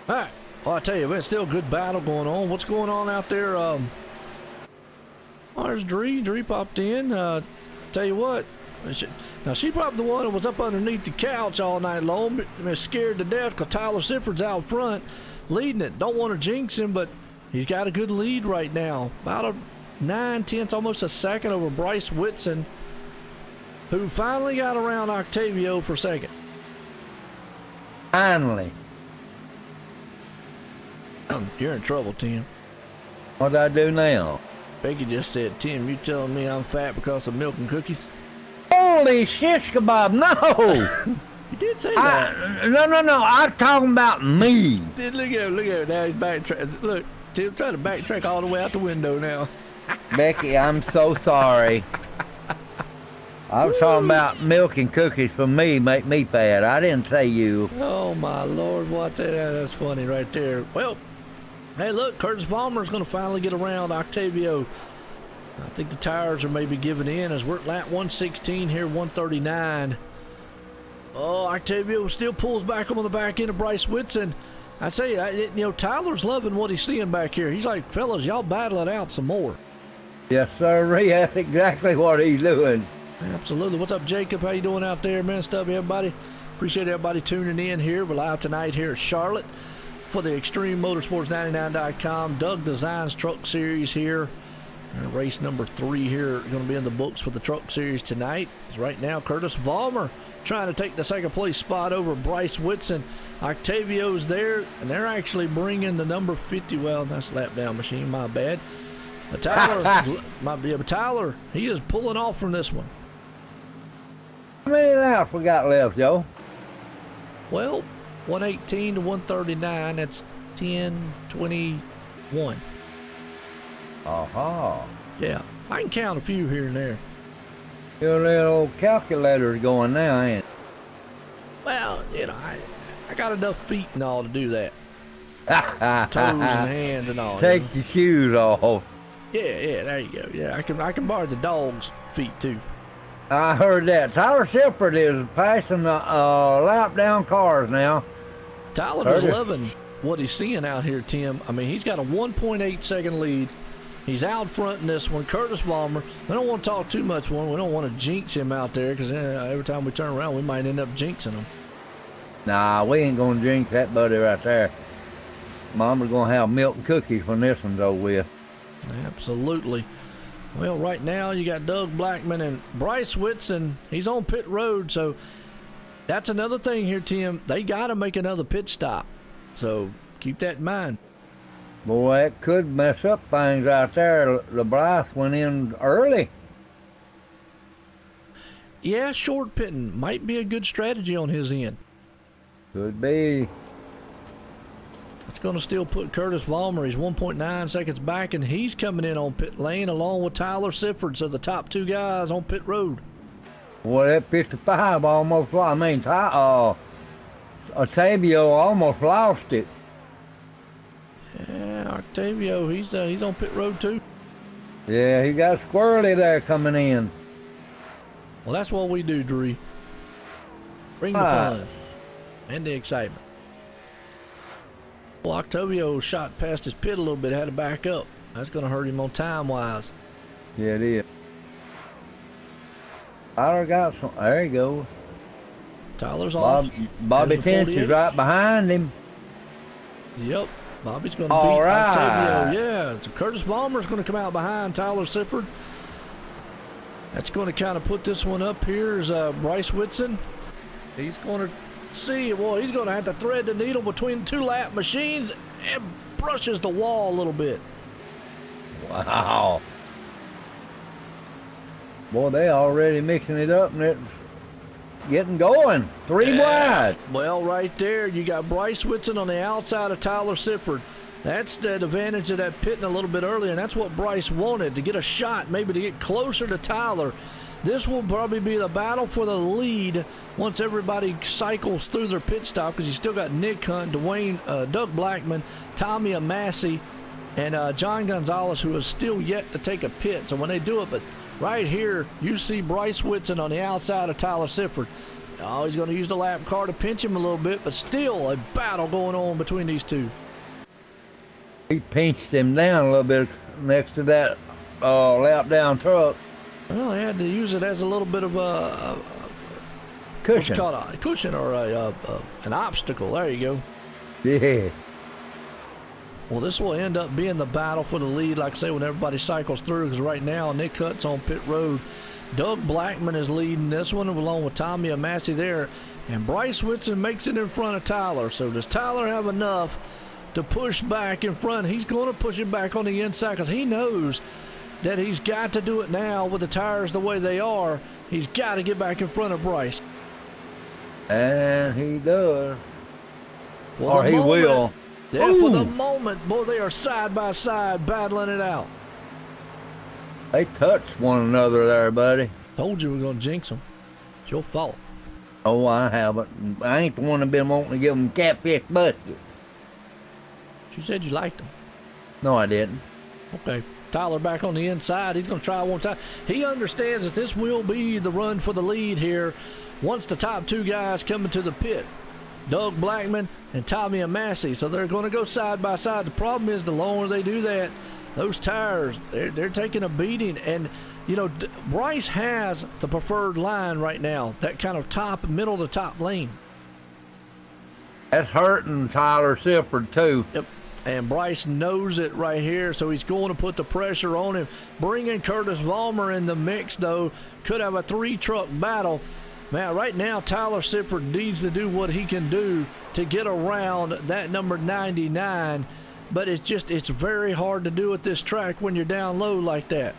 All right. Well, I tell you, man, still a good battle going on. What's going on out there? Oh, there's Dree. Dree popped in. Tell you what. Now, she probably the one that was up underneath the couch all night long, but scared to death because Tyler Sifford's out front leading it. Don't want to jinx him, but he's got a good lead right now. About a 9/10, almost a second over Bryce Whitson, who finally got around Octavio for second. Finally. You're in trouble, Tim. What'd I do now? Becky just said, Tim, you telling me I'm fat because of milk and cookies? Holy shish kebab, no! You did say that. No, I'm talking about me. Look at him. Now he's backtracking. Look, Tim trying to backtrack all the way out the window now. Becky, I'm so sorry. I was talking about milk and cookies for me, make me fat. I didn't say you. Oh, my Lord. What the hell? That's funny right there. Well, hey, look, Curtis Vollmer's going to finally get around Octavio. I think the tires are maybe giving in as we're at lap 116 here, 139. Oh, Octavio still pulls back on the back end of Bryce Whitson. I say, Tyler's loving what he's seeing back here. He's like, fellas, y'all battle it out some more. Yes, sir. That's exactly what he's doing. Absolutely. What's up, Jacob? How you doing out there, man? Stuff, everybody. Appreciate everybody tuning in here. We're live tonight here at Charlotte for the Extreme Motorsports99.com Doug Designs Truck Series here. Race number 3 here going to be in the books for the Truck Series tonight. Right now, Curtis Vollmer trying to take the second place spot over Bryce Whitson. Octavio's there, and they're actually bringing the number 50. Well, that's lap down machine, my bad. But Tyler, but Tyler, he is pulling off from this one. How many laps we got left, Joe? Well, 118 to 139. That's 10:21. Aha. Yeah, I can count a few here and there. Your little calculator's going now, ain't it? Well, you know, I got enough feet and all to do that. Toes and hands and all. Take you know? your shoes off. Yeah, there you go. Yeah, I can borrow the dog's feet too. I heard that. Tyler Shepard is passing the lap down cars now. Tyler is loving what he's seeing out here, Tim. I mean, he's got a 1.8 second lead. He's out front in this one. Curtis Vollmer. We don't want to talk too much one. We don't want to jinx him out there because every time we turn around, we might end up jinxing him. Nah, we ain't gonna jinx that buddy right there. Mama's gonna have milk and cookies when this one's over with. Absolutely. Well, right now you got Doug Blackman and Bryce Whitson. He's on pit road, so that's another thing here, Tim. They got to make another pit stop, so keep that in mind. Boy, that could mess up things out there. The Bryce went in early. Yeah, short pitting might be a good strategy on his end. Could be. It's going to still put Curtis Vollmer. He's 1.9 seconds back, and he's coming in on pit lane along with Tyler Sifford. So the top two guys on pit road. Boy, that 55 almost lost. I mean, Octavio almost lost it. Yeah, Octavio, he's on pit road too. Yeah, he got squirrely there coming in. Well, that's what we do, Dree. Bring the fun and the excitement. Well, Octavio shot past his pit a little bit, had to back up. That's going to hurt him on time-wise. Yeah, it is. Tyler got some. There he goes. Tyler's off. Bobby Tench is right behind him. Yep. Bobby's going to beat Octavio. Yeah. So Curtis Vollmer's going to come out behind Tyler Sifford. That's going to kind of put this one up. Here's Bryce Whitson. He's going to see, well, he's going to have to thread the needle between two lap machines and brushes the wall a little bit. Wow. Boy, they already mixing it up and it's getting going. Three wide. Well, right there, you got Bryce Whitson on the outside of Tyler Sifford. That's the advantage of that pitting a little bit earlier, and that's what Bryce wanted, to get a shot, maybe to get closer to Tyler. This will probably be the battle for the lead once everybody cycles through their pit stop, because you still got Nick Hunt, Doug Blackman, Tommy Amassi, and John Gonzalez, who is still yet to take a pit. So when they do it, but right here, you see Bryce Whitson on the outside of Tyler Sifford. Oh, he's going to use the lap car to pinch him a little bit, but still a battle going on between these two. He pinched him down a little bit next to that lap down truck. Well, they had to use it as a little bit of a cushion. What's called a cushion or an obstacle. There you go. Yeah. Well, this will end up being the battle for the lead, like I say, when everybody cycles through, because right now Nick Hunt's on pit road. Doug Blackman is leading this one, along with Tommy Amassi there. And Bryce Whitson makes it in front of Tyler. So does Tyler have enough to push back in front? He's going to push it back on the inside because he knows that he's got to do it now with the tires the way they are. He's got to get back in front of Bryce. And he does. Or he will. Yeah, for the moment, boy, they are side by side battling it out. They touched one another there, buddy. Told you we were going to jinx them. It's your fault. Oh, I haven't. I ain't the one that been wanting to give them catfish biscuits. You said you liked them. No, I didn't. Okay. Tyler back on the inside. He's going to try one time. He understands that this will be the run for the lead here once the top two guys come into the pit. Doug Blackman and Tommy Amassi. So they're going to go side by side. The problem is the longer they do that, those tires, they're taking a beating. And, you know, Bryce has the preferred line right now, that kind of middle of the top lane. That's hurting Tyler Sifford, too. Yep. And Bryce knows it right here, so he's going to put the pressure on him. Bringing Curtis Vollmer in the mix, though, could have a three-truck battle. Man, right now, Tyler Sifford needs to do what he can do to get around that number 99, but it's very hard to do at this track when you're down low like that.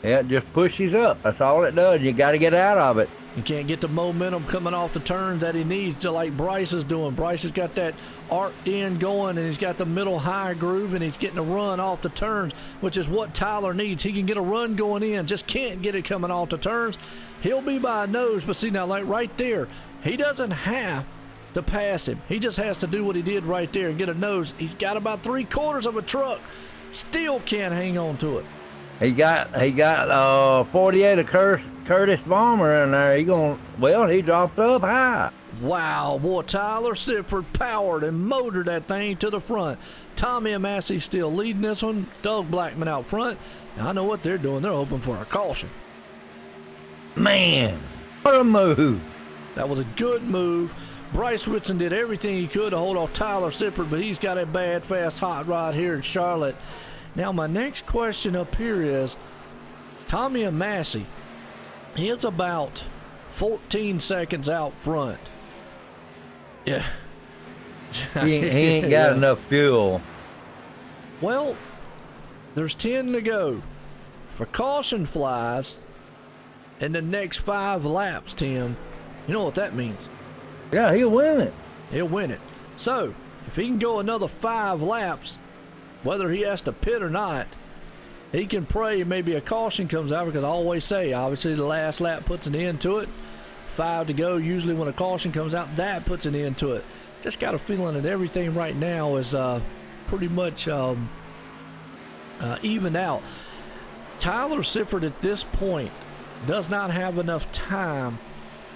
Yeah, it just pushes up. That's all it does. You got to get out of it. You can't get the momentum coming off the turns that he needs to, like Bryce is doing. Bryce has got that arced in going, and he's got the middle high groove, and he's getting a run off the turns, which is what Tyler needs. He can get a run going in, just can't get it coming off the turns. He'll be by a nose, but see now, like right there, he doesn't have to pass him. He just has to do what he did right there and get a nose. He's got about 3/4 of a truck. Still can't hang on to it. He got 48 of Curtis Bomber in there. He dropped up high. Wow, boy, Tyler Sifford powered and motored that thing to the front. Tommy Amassey still leading this one. Doug Blackman out front. Now, I know what they're doing. They're hoping for a caution. Man, what a move. That was a good move. Bryce Whitson did everything he could to hold off Tyler Sifford, but he's got a bad, fast hot rod here in Charlotte. Now, my next question up here is Tommy Amassey. He is about 14 seconds out front. Yeah. He ain't got enough fuel. Well, there's 10 to go. For caution flies in the next 5 laps, Tim, you know what that means. Yeah, he'll win it. He'll win it. So, if he can go another 5 laps, whether he has to pit or not, he can pray maybe a caution comes out, because I always say, obviously, the last lap puts an end to it. 5 to go, usually when a caution comes out, that puts an end to it. Just got a feeling that everything right now is pretty much evened out. Tyler Sifford at this point does not have enough time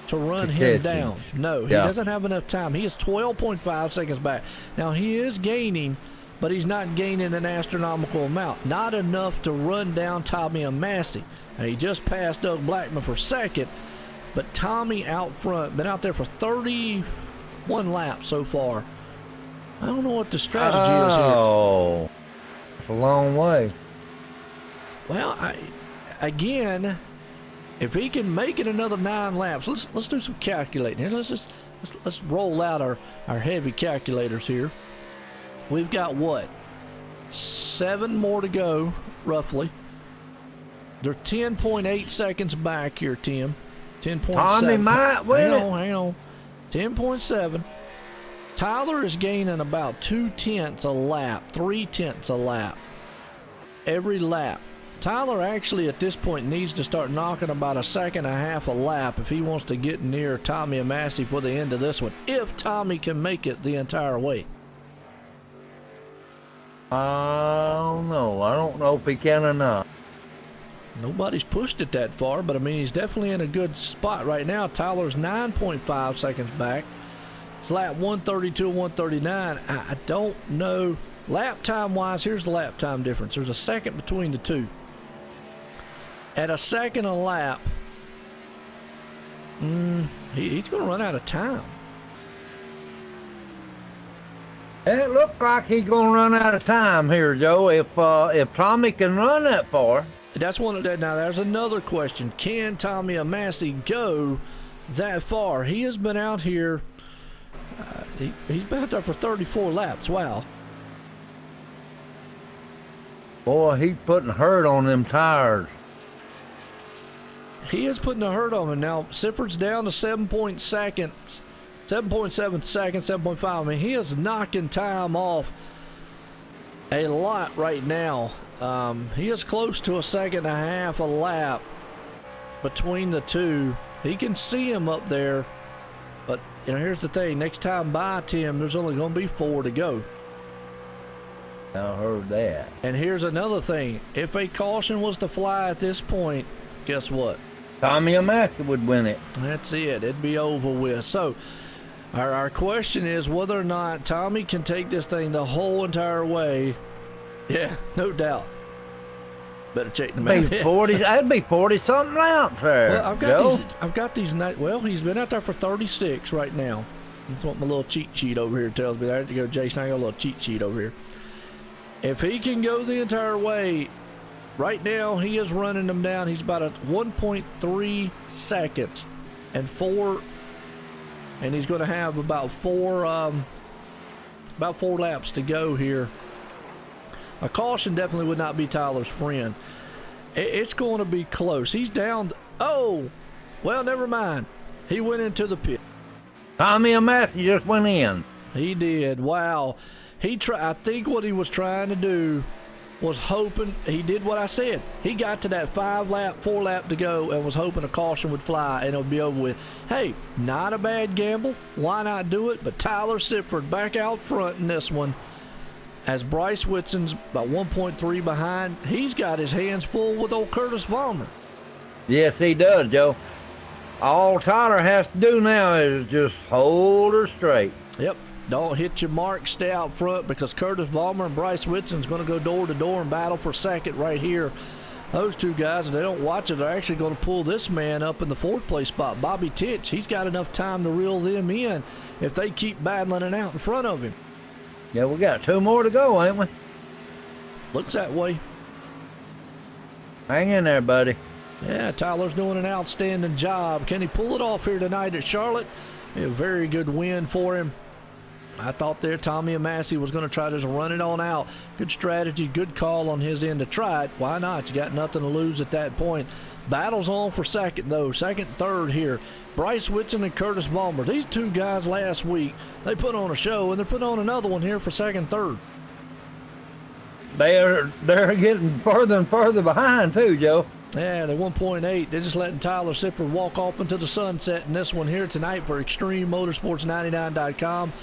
to run him down. No, he doesn't have enough time. He is 12.5 seconds back. Now, he is gaining, but he's not gaining an astronomical amount. Not enough to run down Tommy Amassey. Now, he just passed Doug Blackman for second, but Tommy out front, been out there for 31 laps so far. I don't know what the strategy is here. Oh, it's a long way. Well, again, if he can make it another 9 laps, let's do some calculating here. Let's roll out our heavy calculators here. We've got what? 7 more to go, roughly. They're 10.8 seconds back here, Tim. 10.7. Tommy might win it. Hang on. 10.7. Tyler is gaining about 0.2 a lap, 0.3 a lap every lap. Tyler actually at this point needs to start knocking about 1.5 seconds a lap if he wants to get near Tommy Amassey for the end of this one, if Tommy can make it the entire way. I don't know. I don't know if he can or not. Nobody's pushed it that far, but I mean, he's definitely in a good spot right now. Tyler's 9.5 seconds back. It's lap 132 and 139. I don't know. Lap time wise, here's the lap time difference. There's a second between the two. At 1 second a lap, he's going to run out of time. It looks like he's gonna run out of time here, Joe. If Tommy can run that far. That's one of that. Now there's another question: can Tommy Amassey go that far? He has been out here. He's been out there for 34 laps. Wow. Boy, he's putting hurt on them tires. He is putting a hurt on him now. Sifford's down to 7.7 seconds. 7.5. I mean, he is knocking time off a lot right now. He is close to 1.5 seconds a lap between the two. He can see him up there, but you know, here's the thing: next time by, Tim, there's only going to be 4 to go. I heard that. And here's another thing: if a caution was to fly at this point, guess what? Tommy Amassey would win it. That's it. It'd be over with. So our question is whether or not Tommy can take this thing the whole entire way. Yeah, no doubt. Better check the map. That'd be 40-something laps there. Well, I've got these. Well, he's been out there for 36 right now. That's what my little cheat sheet over here tells me. I have to go, Jason. I got a little cheat sheet over here. If he can go the entire way, right now he is running them down. He's about 1.3 seconds and 4, and he's going to have about four laps to go here. A caution definitely would not be Tyler's friend. It's going to be close. He's down. Oh, well, never mind. He went into the pit. Tommy and Matthew just went in. He did. Wow. I think what he was trying to do was hoping, he did what I said. He got to that 4 lap to go and was hoping a caution would fly and it would be over with. Hey, not a bad gamble. Why not do it? But Tyler Sifford back out front in this one. As Bryce Whitson's about 1.3 behind, he's got his hands full with old Curtis Vollmer. Yes, he does, Joe. All Tyler has to do now is just hold her straight. Yep. Don't hit your mark. Stay out front because Curtis Vollmer and Bryce Whitson's going to go door to door and battle for second right here. Those two guys, if they don't watch it, they're actually going to pull this man up in the 4th place spot. Bobby Titch, he's got enough time to reel them in if they keep battling it out in front of him. Yeah, we got 2 more to go, ain't we? Looks that way. Hang in there, buddy. Yeah, Tyler's doing an outstanding job. Can he pull it off here tonight at Charlotte? A very good win for him. I thought there Tommy Massey was going to try to just run it on out. Good strategy, good call on his end to try it. Why not? You got nothing to lose at that point. Battle's on for second, though. Second, third here. Bryce Whitson and Curtis Vollmer. These two guys last week, they put on a show, and they're putting on another one here for second, third. They're getting further and further behind, too, Joe. Yeah, they're 1.8. They're just letting Tyler Sifford walk off into the sunset in this one here tonight for ExtremeMotorsports99.com.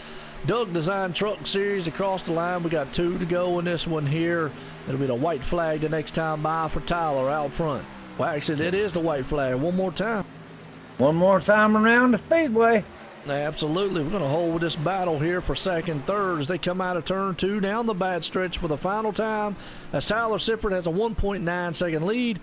Doug Design Truck Series across the line. We got 2 to go in this one here. It'll be the white flag the next time by for Tyler out front. Well, actually, it is the white flag. One more time. One more time around the speedway. Absolutely. We're going to hold this battle here for second, third as they come out of turn 2 down the bad stretch for the final time. As Tyler Sifford has a 1.9 second lead.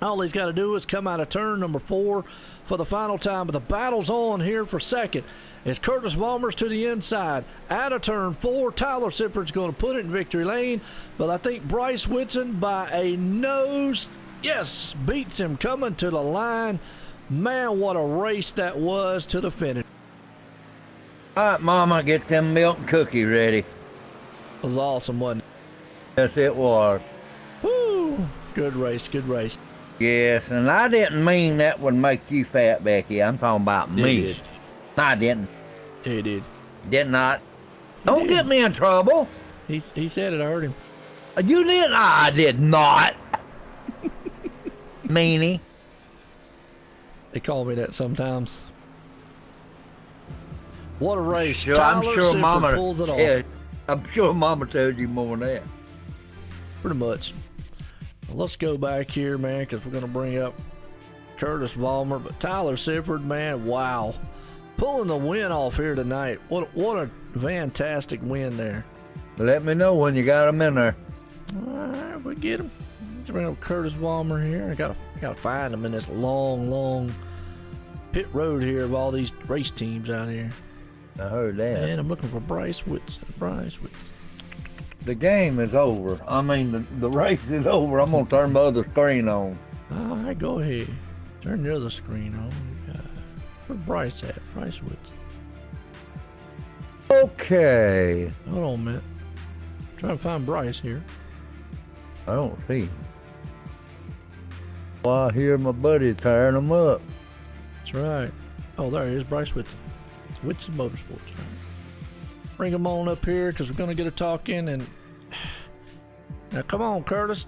All he's got to do is come out of turn number 4 for the final time. But the battle's on here for second. As Curtis Vollmer's to the inside. Out of turn 4, Tyler Sifford's going to put it in victory lane. But I think Bryce Whitson by a nose, yes, beats him coming to the line. Man, what a race that was to the finish. All right, Mama, get them milk and cookie ready. It was awesome, wasn't it? Yes, it was. Woo! Good race, good race. Yes, and I didn't mean that would make you fat, Becky. I'm talking about me. did. No, I didn't. He did. Did not. Don't get me in trouble. He said it, I heard him. You did? I did not. Meanie. They call me that sometimes. What a race. Sure, Tyler I'm sure Sifford Mama pulls it off. Yeah, I'm sure Mama told you more than that. Pretty much. Well, let's go back here, man, because we're going to bring up Curtis Vollmer. But Tyler Sifford, man, wow. Pulling the win off here tonight. What a fantastic win there. Let me know when you got him in there. All right, we get him. Let's bring up Curtis Vollmer here. I gotta find him in this long pit road here of all these race teams out here. I heard that. And I'm looking for Bryce Whitson. The game is over. I mean, the race is over. I'm going to turn my other screen on. All right, go ahead. Turn the other screen on. Where's Bryce at? Bryce Whitson. Okay. Hold on a minute. Trying to find Bryce here. I don't see him. Well, I hear my buddy tearing him up. That's right. Oh, there he is, Bryce Whitson. It's Whitson Motorsports. Right. Bring him on up here because we're going to get a talk in. And now, come on, Curtis.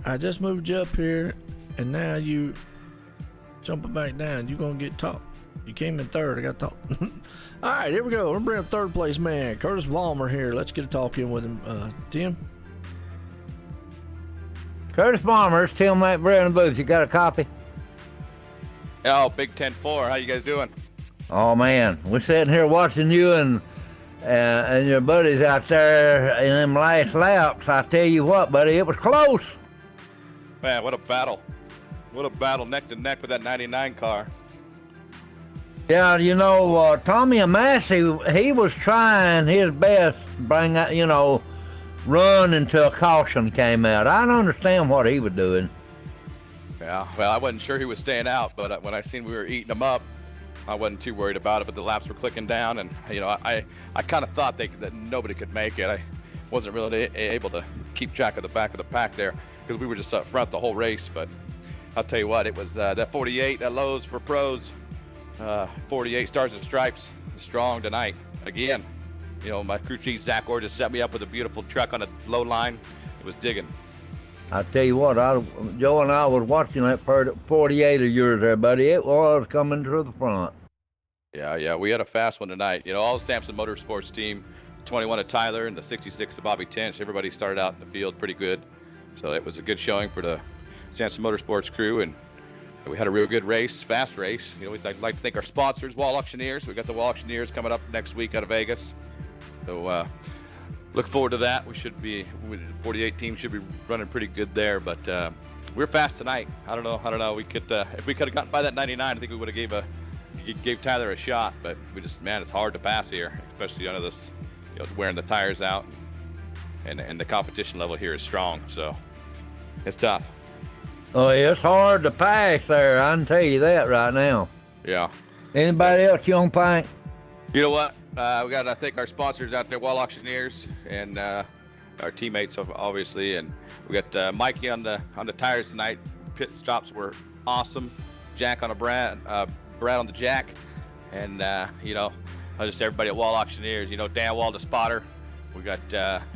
I just moved you up here, and now you jumping back down. You're going to get talked. You came in third. I got to talk. All right, here we go. We're going to bring up third place man, Curtis Vollmer here. Let's get a talk in with him. Tim? Curtis Vollmer, Tim Mac Brown in the booth. You got a copy? Oh, Big 10-4. How you guys doing? Oh, man. We're sitting here watching you and your buddies out there in them last laps. I tell you what, buddy, it was close. Man, what a battle. What a battle neck to neck with that 99 car. Yeah, you know, Tommy Massey, he was trying his best to bring that, run until a caution came out. I don't understand what he was doing. Yeah, well, I wasn't sure he was staying out, but when I seen we were eating him up, I wasn't too worried about it. But the laps were clicking down, and I kind of thought that nobody could make it. I wasn't really able to keep track of the back of the pack there because we were just up front the whole race. But I'll tell you what, it was that 48, that Lowe's for pros, 48 Stars and Stripes, strong tonight again. My crew chief Zach Orr just set me up with a beautiful truck on a low line. It was digging. I tell you what, Joe and I was watching that 48 of yours there, buddy. It was coming to the front. Yeah, we had a fast one tonight. All the Samson Motorsports team, 21 of Tyler and the 66 of Bobby Tench, everybody started out in the field pretty good. So it was a good showing for the Samson Motorsports crew, and we had a real good race, fast race. We'd like to thank our sponsors, Wall Auctioneers. We got the Wall Auctioneers coming up next week out of Vegas. So look forward to that. The 48 team should be running pretty good there, but we're fast tonight. I don't know. We could, if we could have gotten by that 99, I think we would have gave Tyler a shot, but it's hard to pass here, especially under this, wearing the tires out, and the competition level here is strong, so it's tough. Oh, it's hard to pass there. I can tell you that right now. Yeah. Anybody else, young Pink? You know what? We got to thank our sponsors out there, Wall Auctioneers, and our teammates, obviously. And we got Mikey on the tires tonight. Pit stops were awesome. Jack on a Brad on the jack, and just everybody at Wall Auctioneers. Dan Wall the spotter. We got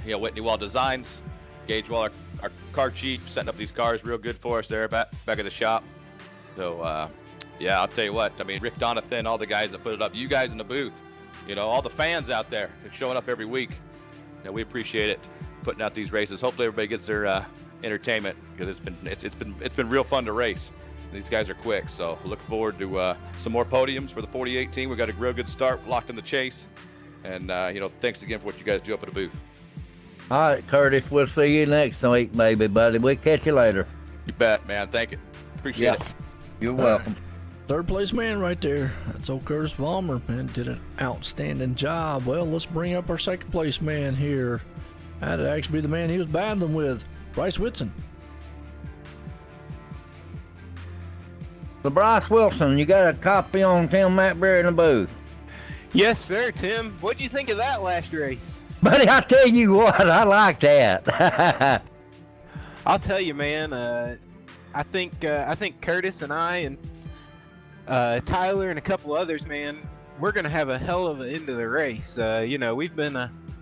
Whitney Wall Designs, Gage Wall, our car chief, setting up these cars real good for us there back at the shop. So I'll tell you what. I mean, Rick Donathan, all the guys that put it up, you guys in the booth. All the fans out there showing up every week. We appreciate it, putting out these races. Hopefully everybody gets their entertainment, because it's been real fun to race. These guys are quick, so look forward to some more podiums for the 48 team. We got a real good start, locked in the chase, and thanks again for what you guys do up at the booth. All right, Curtis, we'll see you next week, baby, buddy. We'll catch you later. You bet, man. Thank you. Appreciate it. You're welcome. Third place man right there. That's old Curtis Vollmer, man. Did an outstanding job. Well, let's bring up our second place man here. That'd actually be the man he was battling with, Bryce Whitson. So, Bryce Wilson, you got a copy on Tim Matberry in the booth? Yes, sir, Tim. What'd you think of that last race? Buddy, I tell you what, I like that. I'll tell you, man. I think Curtis and I and Tyler and a couple others, man, we're gonna have a hell of an end of the race.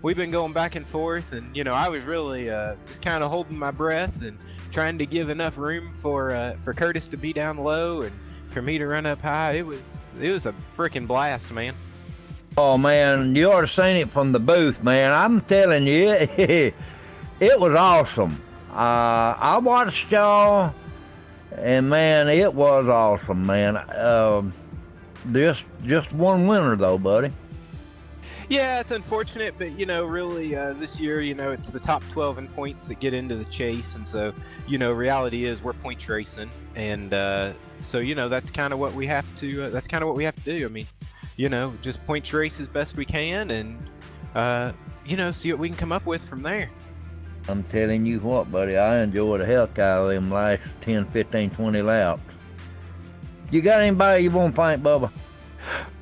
We've been going back and forth, and I was really just kind of holding my breath and trying to give enough room for Curtis to be down low and for me to run up high. It was a freaking blast, man. Oh man, you ought to seen it from the booth, man. I'm telling you, it was awesome. I watched y'all. And man, it was awesome, man. Just one winner though, buddy. Yeah, it's unfortunate, but really, this year, it's the top 12 in points that get into the chase, and so, reality is we're points racing, and so that's kind of what we have to. That's kind of what we have to do. I mean, just points race as best we can, and see what we can come up with from there. I'm telling you what, buddy, I enjoyed the heck out of them last 10, 15, 20 laps. You got anybody you want to thank, Bubba?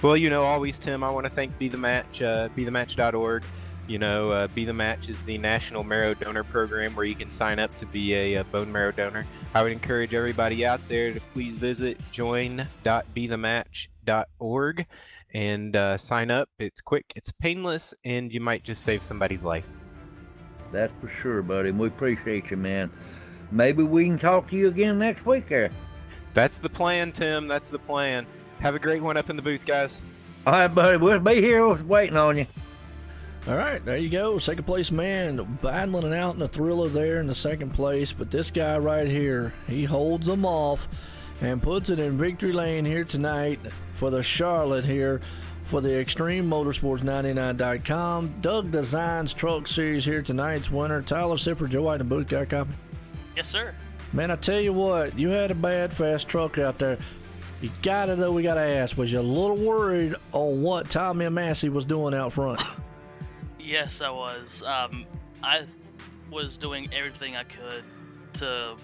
Well, always, Tim, I want to thank Be The Match, BeTheMatch.org. Be The Match is the National Marrow Donor Program where you can sign up to be a bone marrow donor. I would encourage everybody out there to please visit join.bethematch.org and sign up. It's quick, it's painless, and you might just save somebody's life. That's for sure, buddy. We appreciate you, man. Maybe we can talk to you again next week there. That's the plan, Tim. That's the plan. Have a great one up in the booth, guys. All right, buddy. We'll be here waiting on you. All right, there you go. Second place man, battling it out in the thriller there in the second place. But this guy right here, he holds them off and puts it in victory lane here tonight for the Charlotte here. For the Extreme Motorsports 99.com, Doug Designs Truck Series here tonight's winner. Tyler Sipper, Joe White in the booth. Got a copy? Yes, sir. Man, I tell you what, you had a bad fast truck out there. You got it though. We got to ask, was you a little worried on what Tommy Massey was doing out front? Yes, I was. I was doing everything I could to,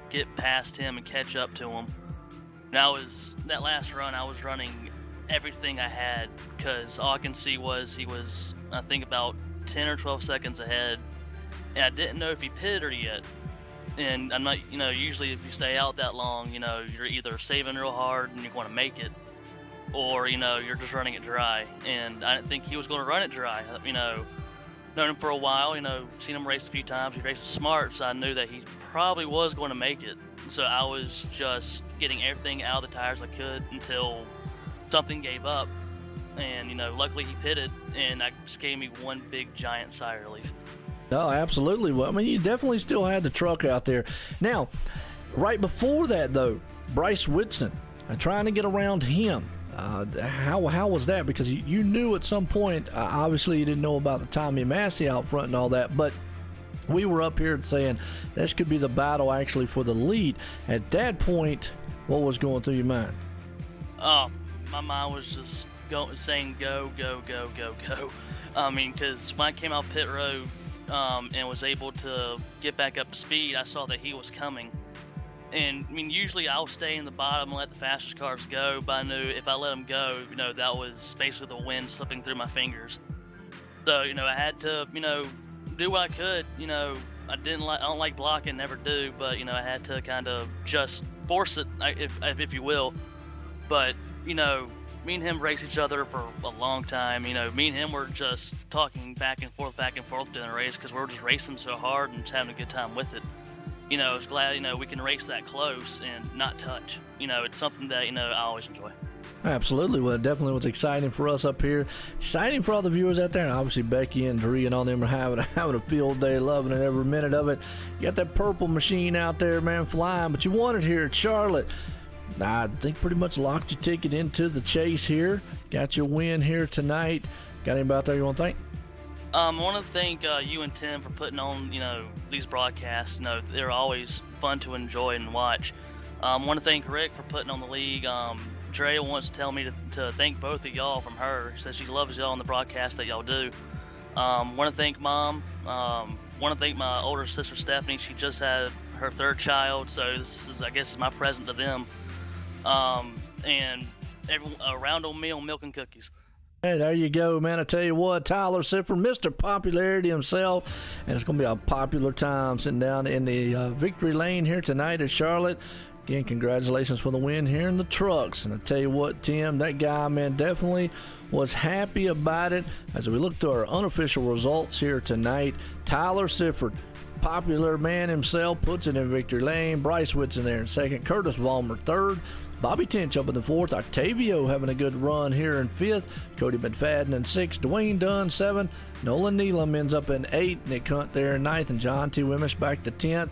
get past him and catch up to him. And that last run, I was running everything I had because all I can see was he was, I think, about 10 or 12 seconds ahead, and I didn't know if he pitted yet. And I'm not, usually if you stay out that long, you're either saving real hard and you want to make it, or you're just running it dry. And I didn't think he was going to run it dry. Known him for a while, seen him race a few times. He races smart, so I knew that he probably was going to make it. So I was just getting everything out of the tires I could until something gave up. And luckily he pitted, and that just gave me one big giant sigh of relief. Oh, absolutely. Well, I mean, you definitely still had the truck out there. Now, right before that, though, Bryce Whitson, trying to get around him. How was that? Because you knew at some point, obviously you didn't know about the Tommy Massey out front and all that, but we were up here saying this could be the battle actually for the lead. At that point, what was going through your mind? My mind was just saying go, go, go, go, go. I mean, because when I came out pit road and was able to get back up to speed, I saw that he was coming. And I mean, usually I'll stay in the bottom and let the fastest cars go, but I knew if I let them go, that was basically the wind slipping through my fingers. So, I had to, do what I could. I don't like blocking, never do, but I had to kind of just force it, if you will. But me and him race each other for a long time. Me and him were just talking back and forth during the race because we were just racing so hard and just having a good time with it. I was glad, we can race that close and not touch. It's something that, I always enjoy. Absolutely. Well, it definitely was exciting for us up here. Exciting for all the viewers out there. And obviously, Becky and Dree and all them are having a field day, loving it every minute of it. You got that purple machine out there, man, flying. But you want it here at Charlotte. I think pretty much locked your ticket into the chase here. Got your win here tonight. Got anybody out there you want to thank? I want to thank you and Tim for putting on, these broadcasts. They're always fun to enjoy and watch. I want to thank Rick for putting on the league. Drea wants to tell me to thank both of y'all from her. She says she loves y'all on the broadcast that y'all do. Want to thank Mom. Want to thank my older sister Stephanie. She just had her third child, so this is, I guess, my present to them. And a round old meal, milk and cookies. Hey, there you go, man. I tell you what, Tyler Sifford, Mr. Popularity himself, and it's going to be a popular time sitting down in the victory lane here tonight at Charlotte. Again, congratulations for the win here in the trucks. And I tell you what, Tim, that guy, man, definitely was happy about it. As we look to our unofficial results here tonight, Tyler Sifford, popular man himself, puts it in victory lane. Bryce Whitson there in second. Curtis Vollmer third. Bobby Tinch up in the fourth. Octavio having a good run here in fifth. Cody McFadden in sixth. Dwayne Dunn seventh. Nolan Neelam ends up in eighth. Nick Hunt there in ninth. And John T. Wimmish back to 10th.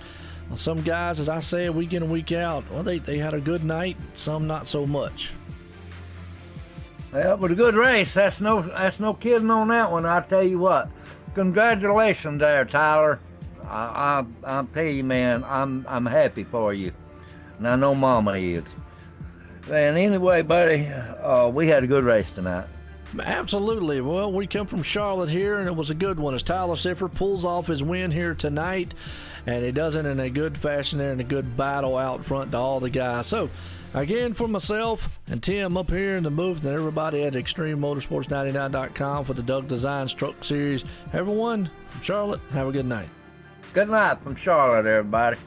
Well, some guys, as I say, week in and week out, well, they had a good night. Some not so much. Well, it was a good race. That's no kidding on that one. I tell you what. Congratulations there, Tyler. I'll tell you, man, I'm happy for you. And I know Mama is. And anyway, buddy, we had a good race tonight. Absolutely. Well, we come from Charlotte here, and it was a good one as Tyler Sifford pulls off his win here tonight, and he does it in a good fashion there, in a good battle out front to all the guys. So, again, for myself and Tim up here in the booth and everybody at ExtremeMotorsports99.com for the Doug Designs Truck Series, everyone from Charlotte, have a good night. Good night from Charlotte, everybody.